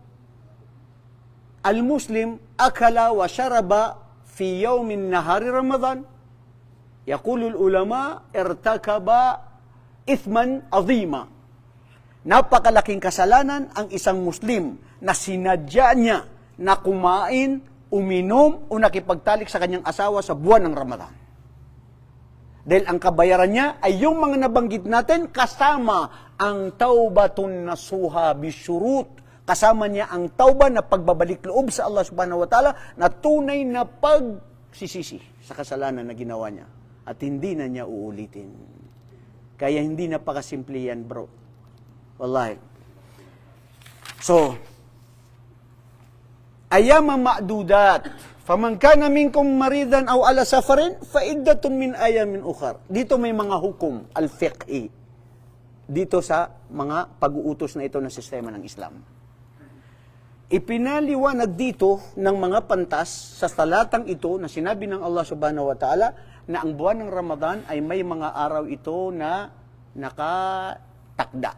al-Muslim akala wa syaraba fi yawmin nahari Ramadan? Yaqulul ulama irtakaba ithman azima. Napakalaking kasalanan ang isang Muslim na sinadya niya na kumain, uminom o nakipagtalik sa kanyang asawa sa buwan ng Ramadan. Dahil ang kabayaran niya ay yung mga nabanggit natin kasama ang taubatun nasuha bisyurut. Kasama niya ang tauba na pagbabalik loob sa Allah subhanahu wa ta'ala na tunay na pagsisisi sa kasalanan na ginawa niya. At hindi na niya uulitin. Kaya hindi napakasimple yan, bro. Wallahi. So, ayama ma'dudat. Faman kana minkum maridan aw ala safarin fa iddatun min ayamin ukhar. Dito may mga hukom al-fiqhi. Dito sa mga pag-uutos na ito ng sistema ng Islam. Ipinaliwanag dito ng mga pantas sa talatang ito na sinabi ng Allah subhanahu wa ta'ala na ang buwan ng Ramadan ay may mga araw ito na nakatakda.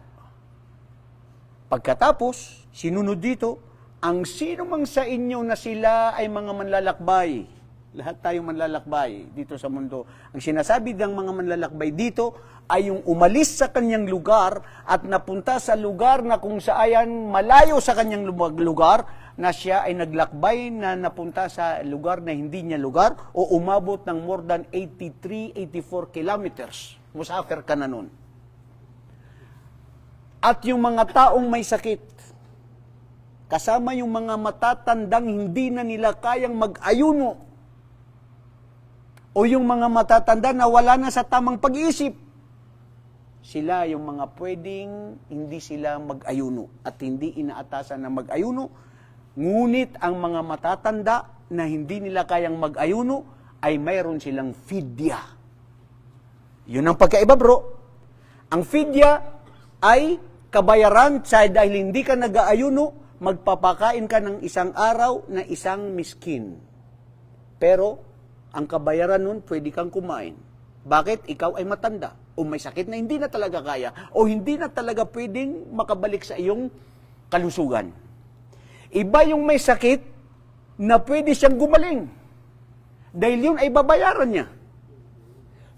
Pagkatapos, sinunod dito, ang sino mang sa inyo na sila ay mga manlalakbay. Lahat tayo manlalakbay dito sa mundo. Ang sinasabi ng mga manlalakbay dito ay yung umalis sa kanyang lugar at napunta sa lugar na kung saan malayo sa kanyang lugar, na siya ay naglakbay na napunta sa lugar na hindi niya lugar o umabot ng more than 84 kilometers. Musafir ka na nun. At yung mga taong may sakit, kasama yung mga matatandang hindi na nila kayang mag-ayuno, o yung mga matatanda na wala na sa tamang pag-iisip, sila yung mga pwedeng hindi sila mag-ayuno at hindi inaatasan na mag-ayuno. Ngunit ang mga matatanda na hindi nila kayang mag-ayuno ay mayroon silang fidya. Yun ang pagkaiba, bro. Ang fidya ay kabayaran dahil hindi ka nag-aayuno, magpapakain ka ng isang araw na isang miskin. Pero ang kabayaran nun, pwede kang kumain. Bakit? Ikaw ay matanda o may sakit na hindi na talaga kaya o hindi na talaga pwedeng makabalik sa iyong kalusugan. Iba yung may sakit na pwede siyang gumaling. Dahil yun ay babayaran niya.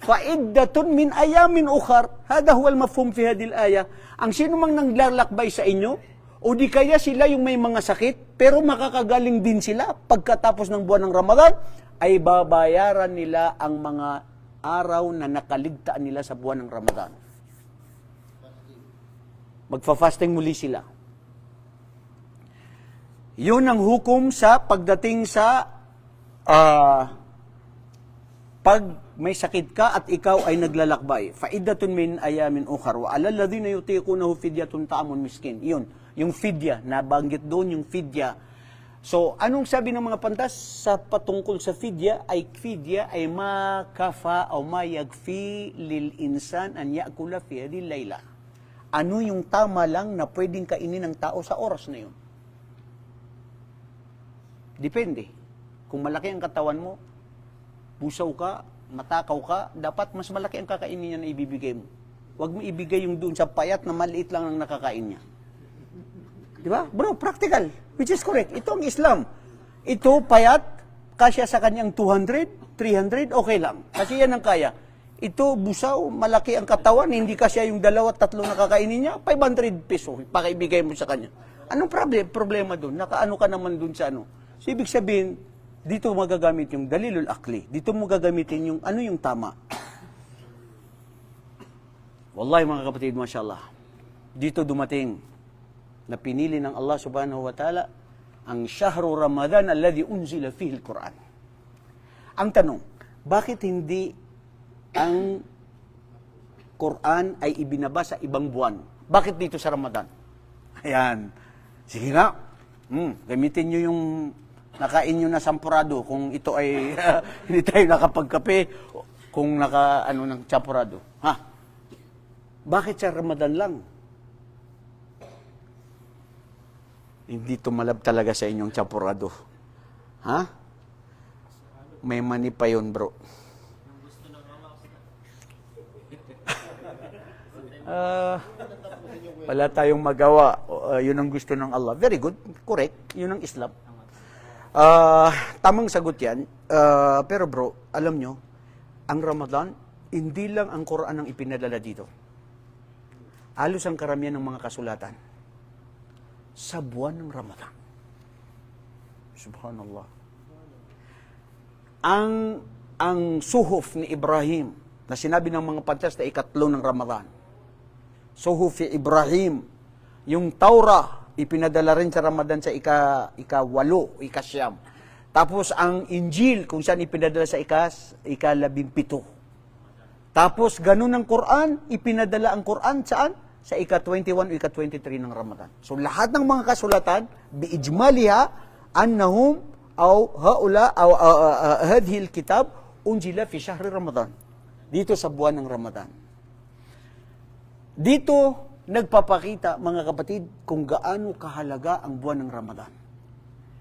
Fa'iddatun min ayamin ukhar, hada huwal mafhum fi hadil aya. Ang sino mang nanglalakbay sa inyo, o di kaya sila yung may mga sakit, pero makakagaling din sila pagkatapos ng buwan ng Ramadan, ay babayaran nila ang mga araw na nakaligtaan nila sa buwan ng Ramadan. Magfa-fasting muli sila. Yun ang hukom sa pagdating sa pag may sakit ka at ikaw ay naglalakbay. Fa'iddatun min ayamin ukhar wa 'alal ladhina yutiqunahu fidyatun ta'amun miskin. Yun, yung fidya, nabanggit doon yung fidya. So, anong sabi ng mga pantas sa patungkol sa fidya ay makafa o mayagfi lil insan an ya'kula fi hadhihi layla. Ano yung tama lang na pwedeng kainin ng tao sa oras na yun? Depende. Kung malaki ang katawan mo, busaw ka, matakaw ka, dapat mas malaki ang kakainin niya na ibibigay mo. Huwag mo ibigay yung doon sa payat na maliit lang ang nakakain niya. Di ba? Bro, practical. Which is correct. Ito ang Islam. Ito, payat, kasya sa kanyang 200, 300, okay lang. Kasi yan ang kaya. Ito, busaw, malaki ang katawan, hindi kasya yung 2-3 na kakainin niya, 500 peso, pakiibigay mo sa kanya. Anong problema doon? Nakaano ka naman doon sa ano? So, ibig sabihin, dito magagamit yung dalilul akli. Dito mo gagamitin yung ano yung tama. Wallahi mga kapatid, mashallah. Dito dumating na pinili ng Allah subhanahu wa ta'ala ang Shahru Ramadan alladhi unzila fihi al-Quran. Ang tanong, bakit hindi ang Quran ay ibinaba sa ibang buwan? Bakit dito sa Ramadan? Ayan. Sige nga. Gamitin nyo yung nakain nyo na sampurado kung ito ay hindi tayo nakapagkape kung ng sampurado. Ha? Bakit sa Ramadan lang? Hindi tumalab talaga sa inyong sampurado. Ha? May mani pa yun, bro. Wala tayong magawa. Yun ang gusto ng Allah. Very good. Correct. Yun ang Islam. Tamang sagot yan. Pero bro, alam nyo, ang Ramadan, hindi lang ang Quran ang ipinadala dito. Halos ang karamihan ng mga kasulatan sa buwan ng Ramadan. Subhanallah. Ang suhuf ni Ibrahim, na sinabi ng mga pantas na 3 ng Ramadan, suhuf ni Ibrahim, yung Taurah, ipinadala rin sa Ramadan sa ika-8, ika-9. Tapos ang Injil, kung saan ipinadala sa ika-17. Tapos ganun ang Quran, ipinadala ang Quran saan? Sa ika-21 o ika-23 ng Ramadan. So lahat ng mga kasulatan, biijmaliha, annahum, aw haula, aw hadhil kitab, unjila fi syahri Ramadan. Dito sa buwan ng Ramadan. Dito, nagpapakita, mga kapatid, kung gaano kahalaga ang buwan ng Ramadan.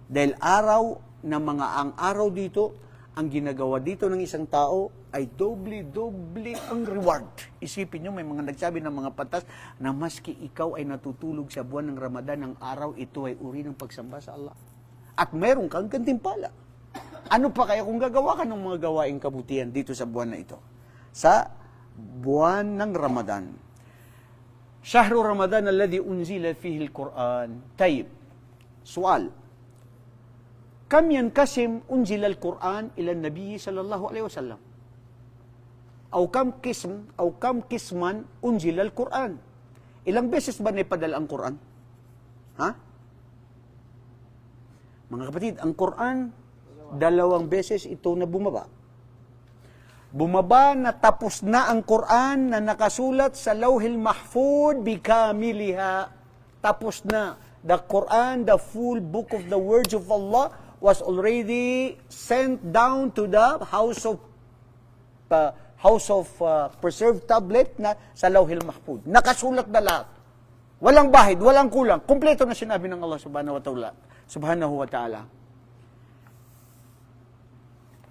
Dahil ang araw dito, ang ginagawa dito ng isang tao ay doble-doble ang reward. Isipin nyo, may mga nagsabi ng mga patas na maski ikaw ay natutulog sa buwan ng Ramadan, ng araw, ito ay uri ng pagsamba sa Allah. At meron kang gantimpala. Ano pa kaya kung gagawa ka ng mga gawaing kabutihan dito sa buwan na ito? Sa buwan ng Ramadan. Shahru Ramadan alladhi unzila fihi al-Quran. Tayyib. Sual. Kam yankasim unzila al-Quran ila an-nabi sallallahu alaihi wasallam? Aw kam kisman unzila al-Quran? Ilang beses ba naipadala ang Quran? Ha? Mga kapatid, ang Quran 2 beses ito na bumaba. Bumaba na tapos na ang Quran na nakasulat sa Lawhil Mahfud bikamiliha. Tapos na. The Quran, the full book of the words of Allah, was already sent down to the house of preserved tablet na sa Lawhil Mahfud. Nakasulat na lahat. Walang bahid, walang kulang. Kompleto na sinabi ng Allah subhanahu wa ta'ala.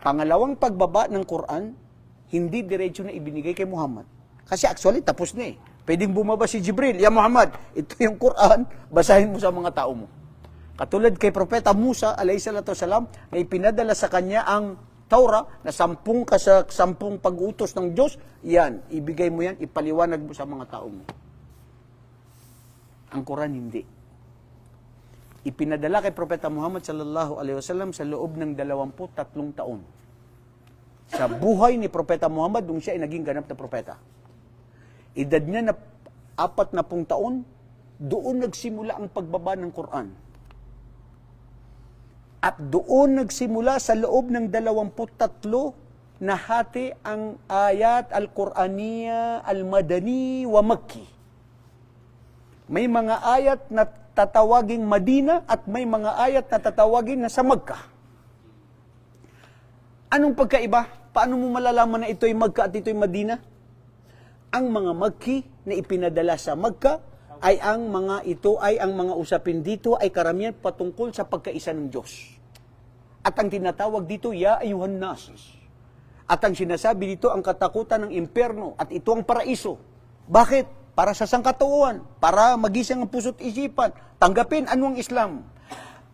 Pangalawang pagbaba ng Quran, hindi diretso na ibinigay kay Muhammad. Kasi actually, tapos na eh. Pwedeng bumaba si Jibril, ya Muhammad, ito yung Quran, basahin mo sa mga tao mo. Katulad kay Propeta Musa, alayhisalatu-salam, na ipinadala sa kanya ang Torah, na 10 pag-utos ng Diyos, yan, ibigay mo yan, ipaliwanag mo sa mga tao mo. Ang Quran hindi. Ipinadala kay Propeta Muhammad sallallahu alaihi wasallam sa loob ng 23 taon. Sa buhay ni Propeta Muhammad, nung siya ay naging ganap na propeta. Edad niya na 40 taon, doon nagsimula ang pagbaba ng Quran. At doon nagsimula sa loob ng 23 na hati ang ayat al-Qur'aniya, al-Madani wa Makki. May mga ayat na tatawaging Madina at may mga ayat na tatawagin na sa Makkah. Anong pagkaiba? Paano mo malalaman na ito'y Makkah at ito'y Madina? Ang mga Makki na ipinadala sa Makkah ay ang mga usapin dito ay karamihan patungkol sa pagkaisa ng Diyos. At ang tinatawag dito, Ya Ayuhan Nas. At ang sinasabi dito, ang katakutan ng impyerno at ito ang paraiso. Bakit? Para sa sangkatauhan, para magising ang puso't isipan, tanggapin ano ang Islam.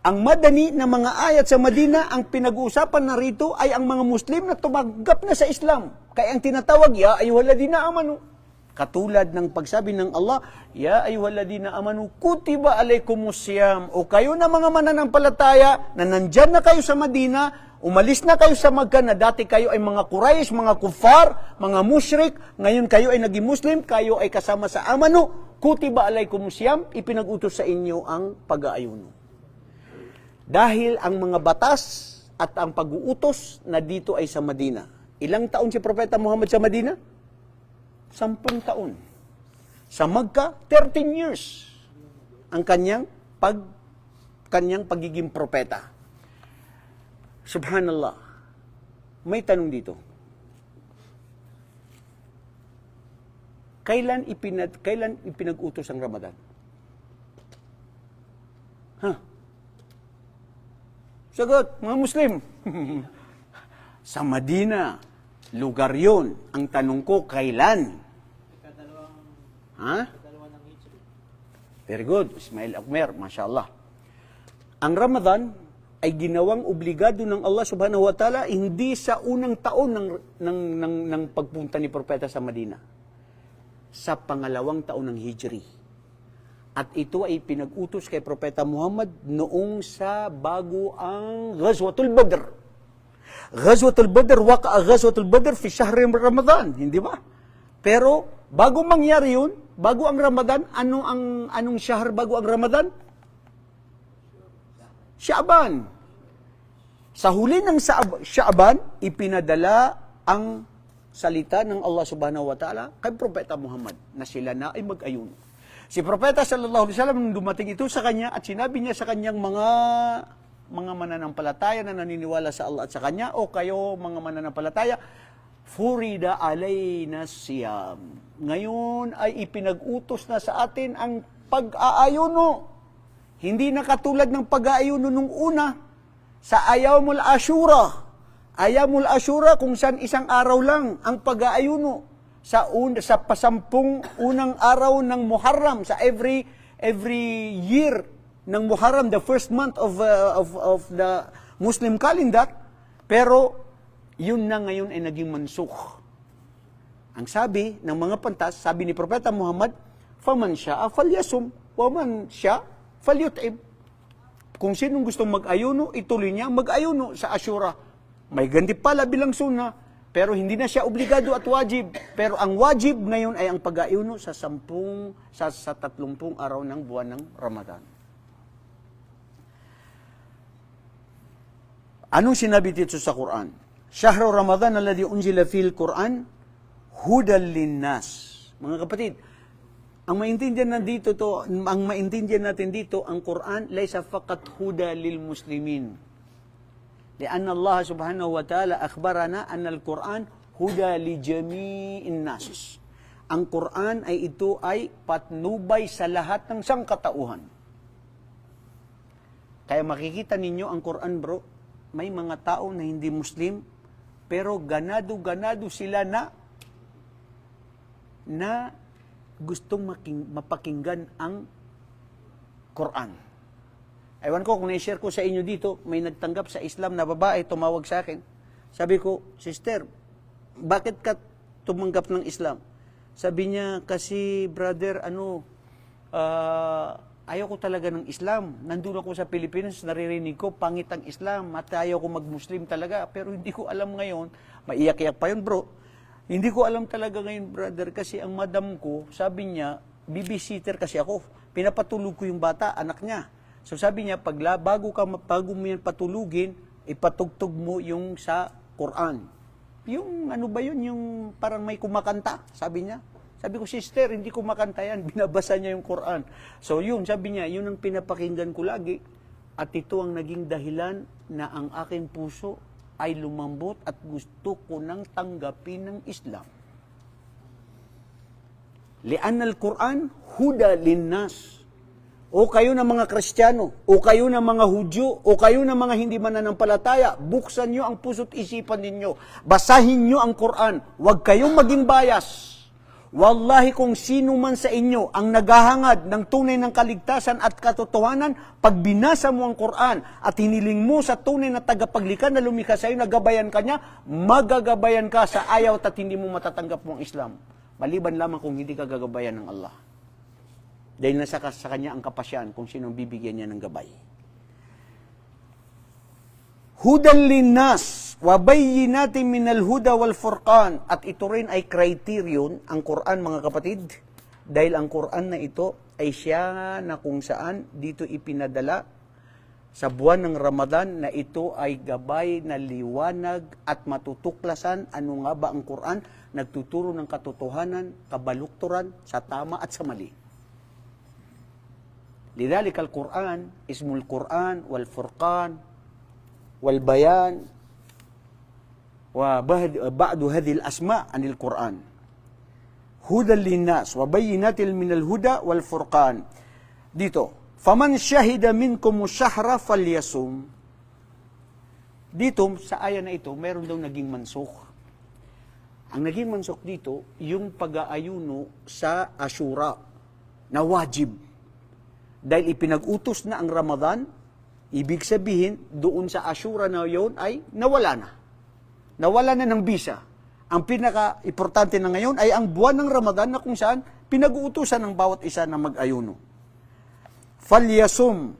Ang madani na mga ayat sa Madina, ang pinag-uusapan na rito ay ang mga Muslim na tumanggap na sa Islam. Kaya ang tinatawag, Ya ayyuhalladhina amanu. Katulad ng pagsabi ng Allah, Ya ayyuhalladhina amanu, kutiba alaikumusiyam. O kayo na mga mananampalataya, na nandyan na kayo sa Madina, umalis na kayo sa Makkah na dati kayo ay mga Quraysh, mga kuffar, mga musyrik, ngayon kayo ay naging Muslim, kayo ay kasama sa amanu, kutiba alaikumusiyam, ipinag-utos sa inyo ang pag-aayuno. Dahil ang mga batas at ang pag-uutos na dito ay sa Madina. Ilang taon si Propeta Muhammad sa Madina? 10 taon. Sa Makkah, 13 years. Ang kanyang pagiging propeta. Subhanallah. May tanong dito. Kailan ipinag-utos ang Ramadan? Sagot, mga Muslim. Sa Madina, lugar yun. Ang tanong ko, kailan? Very good, Ismail Akmer, mashallah. Ang Ramadan ay ginawang obligado ng Allah subhanahu wa ta'ala hindi sa unang taon ng pagpunta ni Propeta sa Madina. Sa pangalawang taon ng Hijri. At ito ay pinag-utos kay Propeta Muhammad noong sa bago ang Ghazwatul Badr. Ghazwatul Badr, waqa'a Ghazwatul Badr fi shahri Ramadan, hindi ba? Pero bago mangyari yun, bago ang Ramadan, anong shahr bago ang Ramadan? Sha'ban. Sa huli ng Sha'ban, ipinadala ang salita ng Allah subhanahu wa ta'ala kay Propeta Muhammad na sila na ay mag-ayuno. Si Propeta sallallahu alaihi wasallam nung dumating ito sa kanya at sinabi niya sa kanyang mga mananampalataya na naniniwala sa Allah at sa kanya, o kayo mga mananampalataya, furida alayna siyam. Ngayon ay ipinag-utos na sa atin ang pag-aayuno. Hindi na katulad ng pag-aayuno nung una sa Ayawmul Ashura. Ayamul Ashura kung saan isang araw lang ang pag-aayuno sa pasampung unang araw ng Muharram, sa every year ng Muharram, the first month of the Muslim calendar. Pero yun na ngayon ay naging mansukh. Ang sabi ng mga pantas, sabi ni Propeta Muhammad, faman sya'a falyasum, waman sya'a falyut'im. Kung sinong gustong mag-ayuno, ituloy niya mag-ayuno sa Ashura. May ganti pala bilang sunna, pero hindi na siya obligado at wajib. Pero ang wajib ngayon ay ang pag-ayuno sa 30 araw ng buwan ng Ramadan. Anong sinabi dito sa Quran? Shahru Ramadan alladhi unzila fil Quran hudan linnas. Mga kapatid, ang maintindihan natin dito, ang Quran laysa faqat huda lil muslimin. لأن الله سبحانه وتعالى أخبرنا أن القرآن هدى لجميع الناس. Ang Quran ay ito ay patnubay sa lahat ng sangkatauhan. Kaya makikita ninyo ang Quran, bro, may mga tao na hindi Muslim, pero ganado-ganado sila na gustong mapakinggan ang Quran. Ewan ko kung na-share ko sa inyo dito, may nagtanggap sa Islam na babae, tumawag sa akin. Sabi ko, sister, bakit ka tumanggap ng Islam? Sabi niya, kasi brother, ayaw ko talaga ng Islam. Nandun ako sa Pilipinas, naririnig ko, pangit ang Islam, at ayaw ko mag-Muslim talaga. Pero hindi ko alam ngayon, maiyak-iyak pa yun, bro. Hindi ko alam talaga ngayon, brother, kasi ang madam ko, sabi niya, babysitter kasi ako. Pinapatulog ko yung bata, anak niya. So sabi niya, bago mo yan patulugin, ipatugtog mo yung sa Quran. Yung ano ba yun, yung parang may kumakanta, sabi niya. Sabi ko, sister, hindi kumakanta yan, binabasa niya yung Quran. So yun, sabi niya, yun ang pinapakinggan ko lagi. At ito ang naging dahilan na ang aking puso ay lumambot at gusto ko nang tanggapin ng Islam. Li'anna al-Quran huda linnas. O kayo na mga Kristiyano, o kayo na mga Hudyo, o kayo na mga hindi mananampalataya, buksan nyo ang puso't isipan ninyo. Basahin nyo ang Quran. Huwag kayong maging bias. Wallahi kung sino man sa inyo ang naghahangad ng tunay ng kaligtasan at katotohanan, pag binasa mo ang Quran at hiniling mo sa tunay na tagapaglikha na lumikha sa iyo, nagabayan ka niya, magagabayan ka sa ayaw at hindi mo matatanggap mo ang Islam. Maliban lamang kung hindi ka gagabayan ng Allah. Dahil nasa sa kanya ang kapasyan kung sinong bibigyan niya ng gabay. Hudan linnas, wa bayyinatin minal huda wal furqan. At ito rin ay criterion, ang Quran, mga kapatid, dahil ang Quran na ito ay siya na kung saan dito ipinadala sa buwan ng Ramadan na ito ay gabay na liwanag at matutuklasan ano nga ba ang Quran, nagtuturo ng katotohanan, kabalukturan sa tama at sa mali. Lidhalika al-Quran, ismul Quran, wal-Furqan, wal-Bayan, wa ba'du hadhil asma' anil Quran. Hudan linnas, wa bayyinatil minal huda wal-Furqan. Dito, faman syahida minkum syahra falyasum. Dito, sa aya na ito, meron daw naging mansukh. Ang naging mansukh dito, yung pag-aayuno sa Ashura, na wajib. Dahil ipinag-utos na ang Ramadan, ibig sabihin, doon sa Ashura na yun ay nawala na. Nawala na ng bisa. Ang pinaka-importante na ngayon ay ang buwan ng Ramadan na kung saan pinag-uutusan ng bawat isa na mag-ayuno. Falyasum.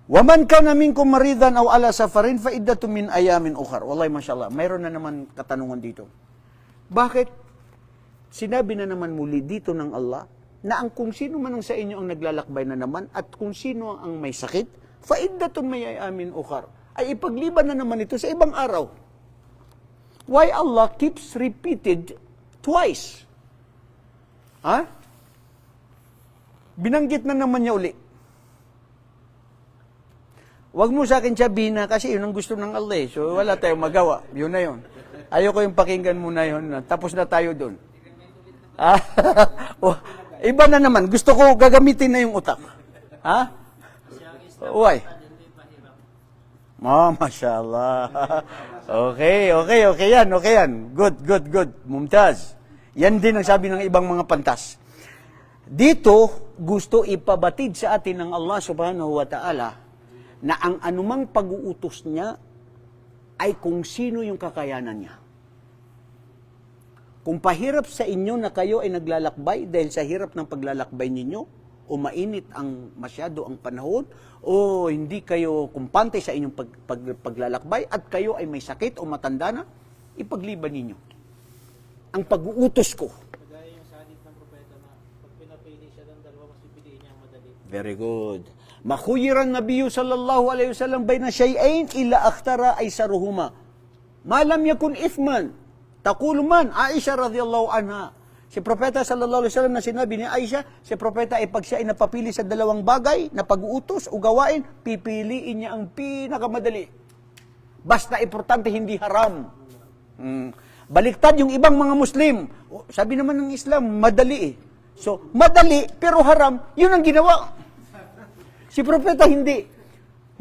Waman kana minkum maridan aw ala safarin fa iddatu min ayamin ukhra. Wallahi mashallah, mayroon na naman katanungan dito. Bakit sinabi na naman muli dito ng Allah na ang kung sino man ang sa inyo ang naglalakbay na naman at kung sino ang may sakit, faiddatun may ayamin ukhar, ay ipagliban na naman ito sa ibang araw. Why Allah keeps repeated twice? Ha? Binanggit na naman niya uli. Huwag mo sa akin sabihin na kasi yun ang gusto ng Allah. So wala tayong magawa. Yun na yun. Ayoko yung pakinggan mo na yun. Tapos na tayo doon. Iba na naman. Gusto ko gagamitin na yung utak. Ha? Why? Mashallah. Okay yan. Good. Mumtaz. Yan din ang sabi ng ibang mga pantas. Dito, gusto ipabatid sa atin ng Allah subhanahu wa ta'ala na ang anumang pag-uutos niya ay kung sino yung kakayanan niya. Kung pahirap sa inyo na kayo ay naglalakbay dahil sa hirap ng paglalakbay ninyo, o mainit masyado ang panahon, o hindi kayo kumpante sa inyong paglalakbay at kayo ay may sakit o matanda na, ipagliban ninyo ang pag-uutos ko. Kagaya yung sa hadith ng propeta na pag pinapili siya ng dalawa, mas pipiliin niya ang madali. Very good. Makhuyiran Nabiyu sallallahu alaihi wasallam bayna shay'ain illa akhtara aysaruhuma. Ma lam yakun ithman. Taqulu man Aisha radhiyallahu anha. Si propeta sallallahu alaihi wasallam na sinabi ni Aisha, si propeta ay pag siya ay napapili sa dalawang bagay na pag-uutos o gawain, pipiliin niya ang pinakamadali. Basta importante hindi haram. Baliktad yung ibang mga Muslim. Sabi naman ng Islam, madali eh. So, madali pero haram, yun ang ginawa. Si propeta hindi.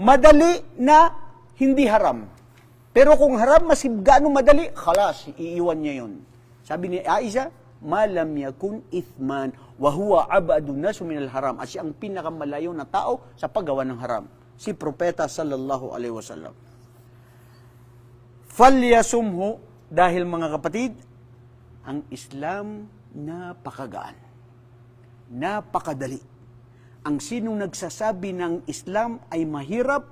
Madali na hindi haram. Pero kung haram, mas gaano madali, khalas, iiwan niya yun. Sabi ni Aisha, ma lam yakun ithman wa huwa abadun nasu minal haram. At siya ang pinakamalayo na tao sa paggawa ng haram. Si propeta sallallahu alaihi wasallam. Falyasumhu, dahil mga kapatid, ang Islam napakagaan. Napakadali. Ang sinong nagsasabi ng Islam ay mahirap,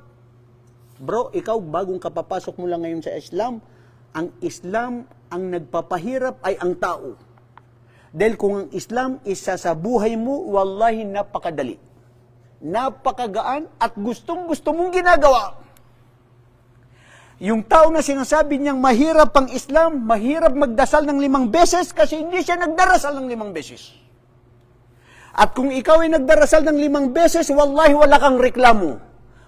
bro, ikaw bagong kapapasok mo lang ngayon sa Islam, ang Islam ang nagpapahirap ay ang tao. Dahil kung ang Islam isa sa buhay mo, wallahi napakadali. Napakagaan at gustong-gusto mong ginagawa. Yung tao na sinasabi niyang mahirap ang Islam, mahirap magdasal ng 5 beses kasi hindi siya nagdarasal ng 5 beses. At kung ikaw ay nagdarasal ng 5 beses, wallahi wala kang reklamo.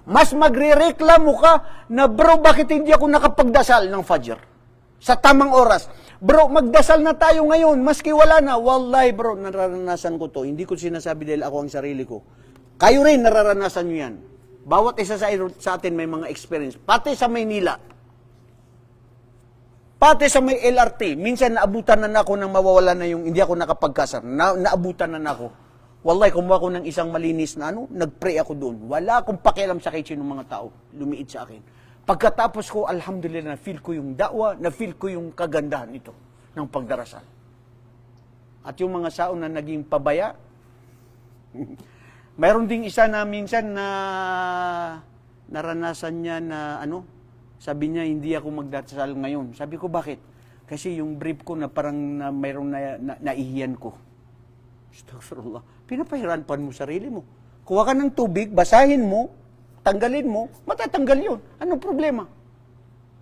Mas magre-reklamo ka na, bro, bakit hindi ako nakapagdasal ng Fajr? Sa tamang oras. Bro, magdasal na tayo ngayon, maski wala na. Wallahi, bro, nararanasan ko to. Hindi ko sinasabi dahil ako ang sarili ko. Kayo rin, nararanasan nyo yan. Bawat isa sa atin may mga experience. Pati sa Maynila. Pati sa may LRT. Minsan naabutan na ako nang mawawala na yung hindi ako nakapagkasar. Naabutan na ako. Wallahi, kumuha ko ng isang malinis na nag-pray ako doon. Wala akong pakialam sa kitchen ng mga tao. Lumiit sa akin. Pagkatapos ko, alhamdulillah, na-feel ko yung da'wa, na-feel ko yung kagandahan ito ng pagdarasal. At yung mga sao na naging pabaya, mayroon ding isa na minsan na naranasan niya na sabi niya, hindi ako magdasal ngayon. Sabi ko, bakit? Kasi yung brief ko na parang mayroong naihiyan ko. Astaghfirullah. Pinapahirapan mo sarili mo. Kuha ka ng tubig, basahin mo, tanggalin mo, matatanggal yun. Anong problema?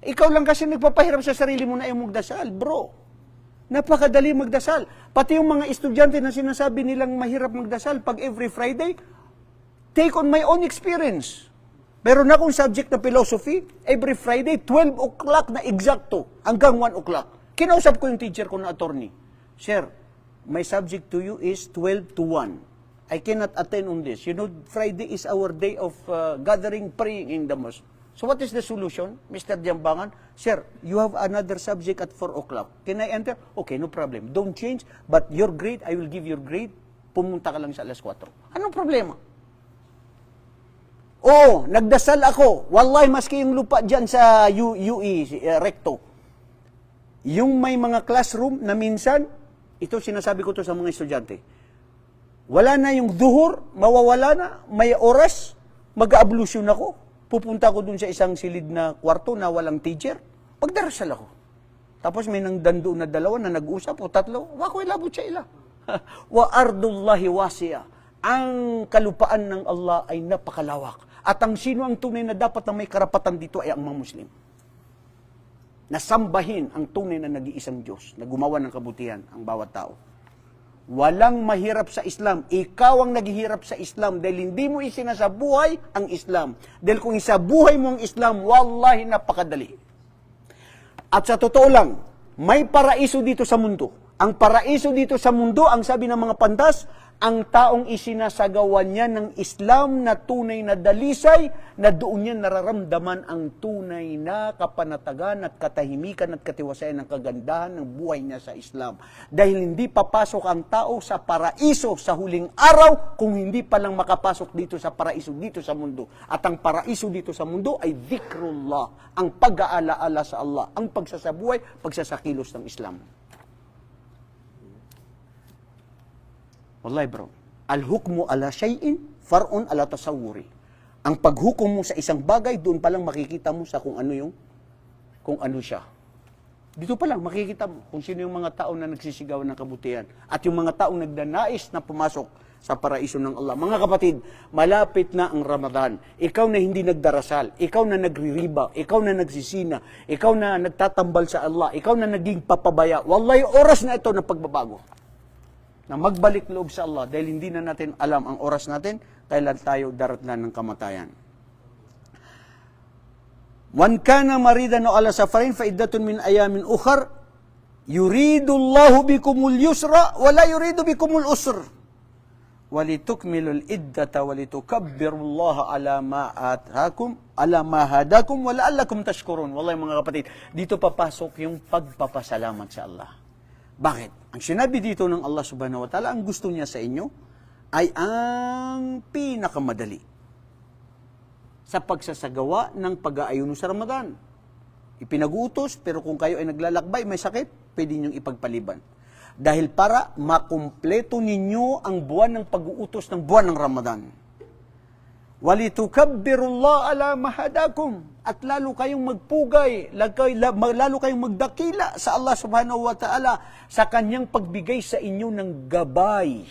Ikaw lang kasi nagpapahirap sa sarili mo na yung magdasal, bro. Napakadali magdasal. Pati yung mga estudyante na sinasabi nilang mahirap magdasal pag every Friday, take on my own experience. Meron akong subject na philosophy, every Friday, 12 o'clock na exacto, hanggang 1 o'clock. Kinausap ko yung teacher ko na attorney. Sir, my subject to you is 12 to 1. I cannot attend on this. You know, Friday is our day of gathering, praying in the mosque. So what is the solution, Mr. Jambangan? Sir, you have another subject at 4 o'clock. Can I enter? Okay, no problem. Don't change, but your grade, I will give your grade. Pumunta ka lang sa alas 4. Anong problema? Oo, nagdasal ako. Wallahi, maski yung lupa dyan sa UE, Recto. Yung may mga classroom na minsan, ito sinasabi ko to sa mga estudyante, wala na yung duhur, mawawala na, may oras, mag-ablusyon ako. Pupunta ko dun sa isang silid na kwarto na walang teacher, pagdarasal ako. Tapos may nang dando na 2 na nag-usap o 3, wakoy labot siya ila. Wa ardullahi wasi'a. Ang kalupaan ng Allah ay napakalawak. At ang sino ang tunay na dapat na may karapatan dito ay ang mga Muslim. Nasambahin ang tunay na nag-iisang Diyos, na gumawa ng kabutihan ang bawat tao. Walang mahirap sa Islam. Ikaw ang naghihirap sa Islam dahil hindi mo isinasabuhay ang Islam. Dahil kung isabuhay mo ang Islam, wallahi napakadali. At sa totoo lang, may paraiso dito sa mundo. Ang paraiso dito sa mundo, ang sabi ng mga pantas, ang taong isinasagawan niya ng Islam na tunay na dalisay, na doon niya nararamdaman ang tunay na kapanatagan at katahimikan at katiwasayan ng kagandahan ng buhay niya sa Islam. Dahil hindi papasok ang tao sa paraiso sa huling araw kung hindi pa lang makapasok dito sa paraiso dito sa mundo. At ang paraiso dito sa mundo ay dhikrullah, ang pag-aalaala sa Allah, ang pagsasabuhay, pagsasakilos ng Islam. Wallahi bro, al-hukmu ala shay'in, far'un ala tasawuri. Ang paghukom mo sa isang bagay, doon pa lang makikita mo sa kung ano siya. Dito pa lang makikita mo kung sino yung mga tao na nagsisigaw ng kabutihan at yung mga taong nagdanais na pumasok sa paraiso ng Allah. Mga kapatid, malapit na ang Ramadan. Ikaw na hindi nagdarasal, ikaw na nagririba, ikaw na nagsisina, ikaw na nagtatambal sa Allah, ikaw na naging papabaya. Wallahi, oras na ito na pagbabago. Na magbalik loob sa Allah dahil hindi na natin alam ang oras natin, kailan tayo daratnan ng kamatayan. Man kana maridan o ala safarin fa iddatun min ayamin ukhar yuridullahu bikumul yusra wa la yuridu bikumul usr walitukmilul iddata walitukabbirullaha ala ma atakum ala ma hadakum wa la'allakum tashkurun. Wallahi mga kapatid, dito papasok yung pagpapasalamat sa Allah. Bakit? Ang sinabi dito ng Allah subhanahu wa ta'ala, ang gusto niya sa inyo ay ang pinakamadali sa pagsasagawa ng pag-aayuno sa Ramadan. Ipinag-uutos, pero kung kayo ay naglalakbay, may sakit, pwede niyong ipagpaliban. Dahil para makumpleto ninyo ang buwan ng pag-uutos ng buwan ng Ramadan. Walitukabbirullaha ala mahadakum, at lalo kayong magpugay, lalo kayong magdakila sa Allah subhanahu wa ta'ala sa kanyang pagbigay sa inyo ng gabay.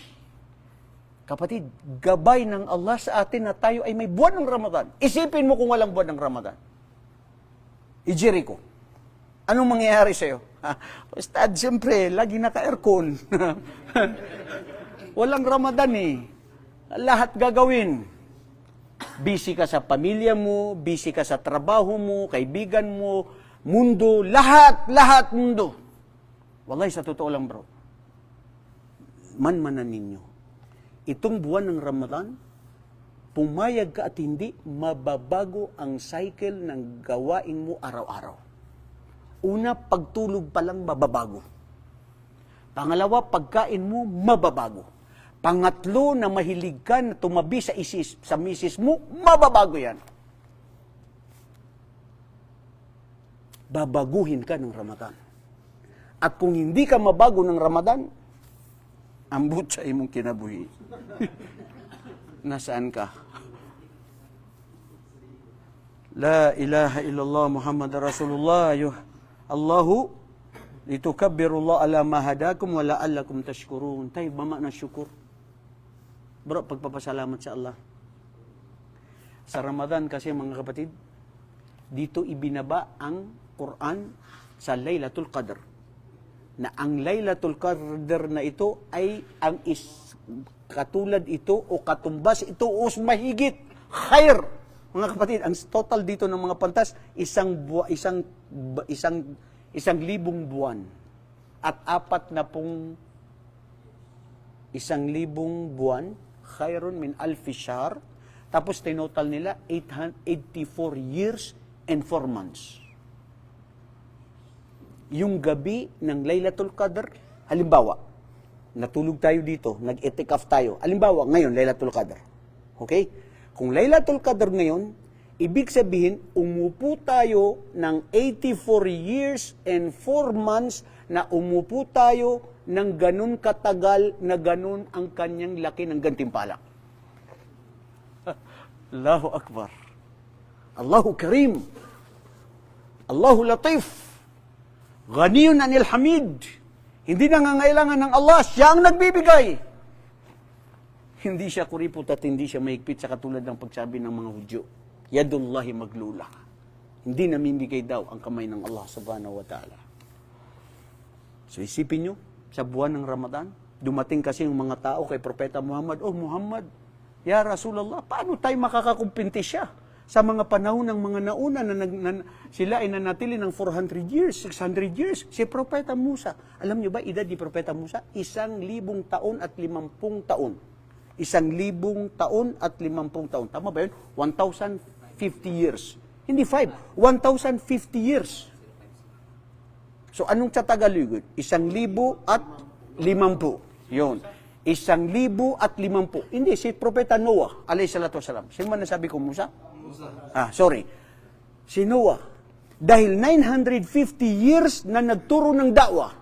Kapatid, gabay ng Allah sa atin na tayo ay may buwan ng Ramadan. Isipin mo kung walang buwan ng Ramadan. Jericho, anong mangyayari sa'yo? Ustad, siyempre, lagi naka-aircon. Walang Ramadan eh. Lahat gagawin. Busy ka sa pamilya mo, busy ka sa trabaho mo, kaibigan mo, mundo, lahat mundo. Wallahi, sa totoo lang bro, manmanan ninyo. Itong buwan ng Ramadan, pumayag ka at hindi, mababago ang cycle ng gawain mo araw-araw. Una, pagtulog pa lang mababago. Pangalawa, pagkain mo mababago. Pangatlo, na mahilig ka na tumabi sa misis mo, mababago yan. Babaguhin ka ng Ramadan. At kung hindi ka mabago ng Ramadan, ambot sa imong kinabuhi. Nasaan ka? La ilaha illallah Muhammad Rasulullah. Allahu litukabbirullaha ala ma hadakum wa la'allakum tashkurun. Tayo mama na syukur. Bro, pagpapasalamat sa Allah. Sa Ramadan kasi mga kapatid, dito ibinaba ang Quran sa Laylatul Qadr. Na ang Laylatul Qadr na ito ay ang katulad ito o katumbas ito o mahigit khair. Mga kapatid, ang total dito ng mga pantas, 1,000 buwan at 1,000 buwan, khairun min alfi shahr, tapos tinotal nila 884 years and 4 months. Yung gabi ng Laylatul Qadr, halimbawa, natulog tayo dito, nag-itikaf tayo, halimbawa, ngayon, Laylatul Qadr. Okay? Kung Laylatul Qadr ngayon, ibig sabihin, umupo tayo ng 84 years and 4 months na umupo tayo ng ganun katagal na ganun ang kanyang laki ng gantimpala. Allahu Akbar. Allahu Karim. Allahu Latif. Ghaniyun anil hamid. Hindi nangangailangan ng Allah, siya ang nagbibigay. Hindi siya kuripot at hindi siya mahigpit sa katulad ng pagsabi ng mga Hudyo. Yadullahi maglula. Hindi namimigay daw ang kamay ng Allah subhanahu wa ta'ala. So isipin nyo, sa buwan ng Ramadan, dumating kasi yung mga tao kay Propeta Muhammad, oh Muhammad, ya Rasulullah, paano tayo makakakumpinti siya? sa mga panahon ng mga nauna sila ay nanatili ng 400 years, 600 years. Si Propeta Musa, alam niyo ba edad ni Propeta Musa? 1,000 taon at 50 taon. 1,000 taon at 50 taon. Tama ba yun? 1,050 years. Hindi 5, 1,050 years. So, anong sa Tagalog? 1,050. Yun. 1,050. Hindi, si Propeta Noah, alayhi salatu wasalam. Sino man nasabi ko, Musa? Sorry. Si Noah. Dahil 950 years na nagturo ng da'wah.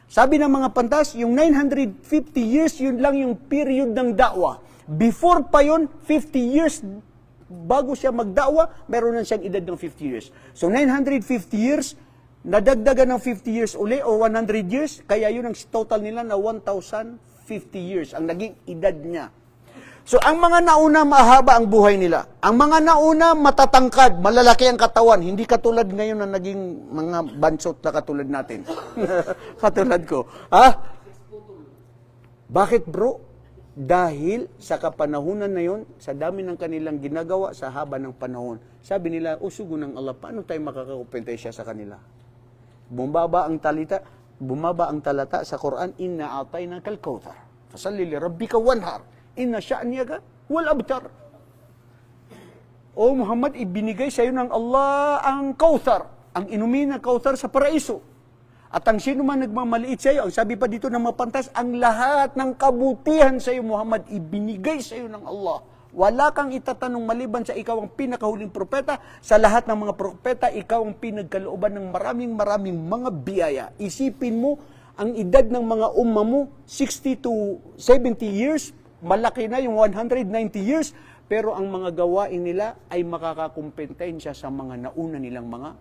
Sabi ng mga pantas, yung 950 years, yun lang yung period ng da'wah. Before pa yun, 50 years bago siya magda'wah, meron na siyang edad ng 50 years. So, 950 years, nadagdagan ng 50 years uli or 100 years, kaya yun ang total nila na 1,050 years, ang naging edad niya. So, ang mga nauna, mahaba ang buhay nila. Ang mga nauna, matatangkad, malalaki ang katawan. Hindi katulad ngayon na naging mga bansot na katulad natin. Katulad ko. Bakit bro? Dahil sa kapanahunan na yon, sa dami ng kanilang ginagawa sa haba ng panahon, sabi nila, usugo ng Allah, paano tayo makakakumpensya sa kanila? Bumaba ang talata sa Quran, inna atayna kal kauthar. Fasalli li rabbika wanhar. Inna sya'niyaka wal abtar. O Muhammad, ibinigay sa iyo ng Allah ang kauthar, ang inumin na kauthar sa paraiso. At ang sino man nagmamaliit sa iyo, ang sabi pa dito ng mapantas, ang lahat ng kabutihan sa iyo, Muhammad, ibinigay sa iyo ng Allah. Wala kang itatanong maliban sa ikaw ang pinakahuling propeta. Sa lahat ng mga propeta, ikaw ang pinagkalooban ng maraming mga biyaya. Isipin mo, ang edad ng mga umma mo, 60 to 70 years, malaki na yung 190 years, pero ang mga gawain nila ay makakakumpetensya sa mga nauna nilang mga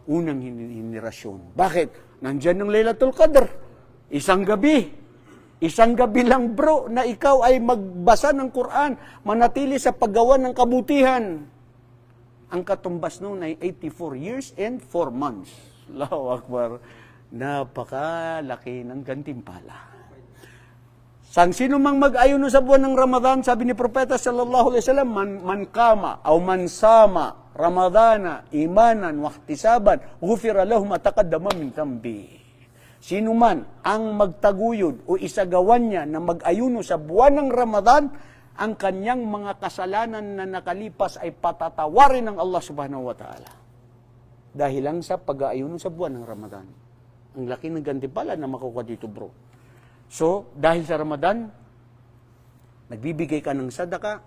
unang henerasyon. Bakit? Nandyan ng Laylatul Qadr. Isang gabi lang bro, na ikaw ay magbasa ng Quran, manatili sa paggawa ng kabutihan. Ang katumbas noon ay 84 years and 4 months. Allahu Akbar. Napakalaki ng gantimpala. Sang sino mang mag-ayuno sa buwan ng Ramadan, sabi ni Propeta sallallahu alaihi wasallam, man kama o man sama Ramadana imanan wa ihtisaban, ghufira lahu ma taqaddama min dhanbi. Sino man ang magtaguyod o isagawan niya na mag-ayuno sa buwan ng Ramadan, ang kanyang mga kasalanan na nakalipas ay patatawarin ng Allah subhanahu wa ta'ala. Dahil lang sa pag-ayuno sa buwan ng Ramadan. Ang laki ng gantimpala na makukuha dito bro. So, dahil sa Ramadan, nagbibigay ka ng sadaka,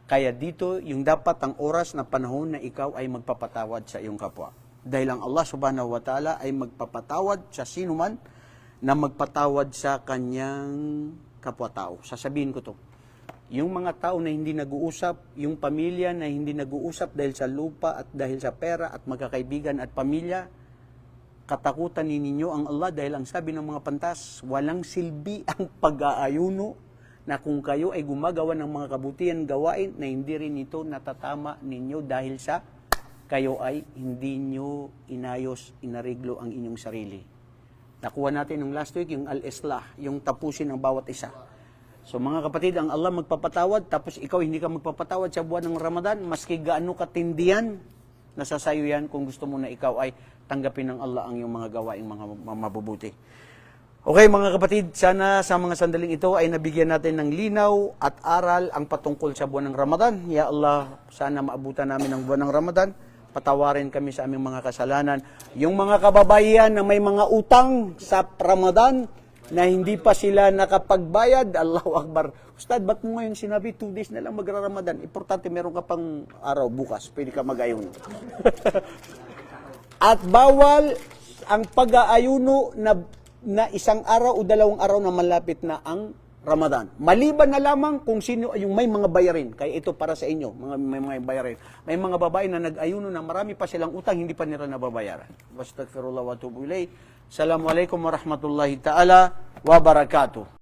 kaya dito yung dapat ang oras na panahon na ikaw ay magpapatawad sa iyong kapwa. Dahil ang Allah subhanahu wa ta'ala ay magpapatawad sa sino man na magpatawad sa kanyang kapwa-tao. Sasabihin ko to, yung mga tao na hindi nag-uusap, yung pamilya na hindi nag-uusap dahil sa lupa at dahil sa pera at magkakaibigan at pamilya, katakutan ninyo ang Allah dahil ang sabi ng mga pantas, walang silbi ang pag-aayuno na kung kayo ay gumagawa ng mga kabutihan gawain na hindi rin ito natatama ninyo dahil sa kayo ay hindi nyo inayos, inariglo ang inyong sarili. Nakuha natin ng last week yung al-islah, yung tapusin ng bawat isa. So mga kapatid, ang Allah magpapatawad, tapos ikaw hindi ka magpapatawad sa buwan ng Ramadan, maski gaano katindihan, nasasayo yan kung gusto mo na ikaw ay tanggapin ng Allah ang iyong mga gawaing mga mabubuti. Okay mga kapatid, sana sa mga sandaling ito ay nabigyan natin ng linaw at aral ang patungkol sa buwan ng Ramadan. Ya Allah, sana maabutan namin ang buwan ng Ramadan. Patawarin kami sa aming mga kasalanan. Yung mga kababayan na may mga utang sa Ramadan na hindi pa sila nakapagbayad, Allahu Akbar. Ustad, ba't mo ngayon sinabi 2 days na lang magra-Ramadan? Importante, meron ka pang araw bukas, pwede ka mag-ayuno. At bawal ang pag-aayuno na isang araw o 2 araw na malapit na ang Ramadan. Maliban na lamang kung sino yung may mga bayarin. Kaya ito para sa inyo, may mga bayarin. May mga babae na nag-ayuno na marami pa silang utang, hindi pa nila nababayaran. Wastaghfirullah wa atubu ilayh. Assalamualaikum warahmatullahi ta'ala wa barakatuh.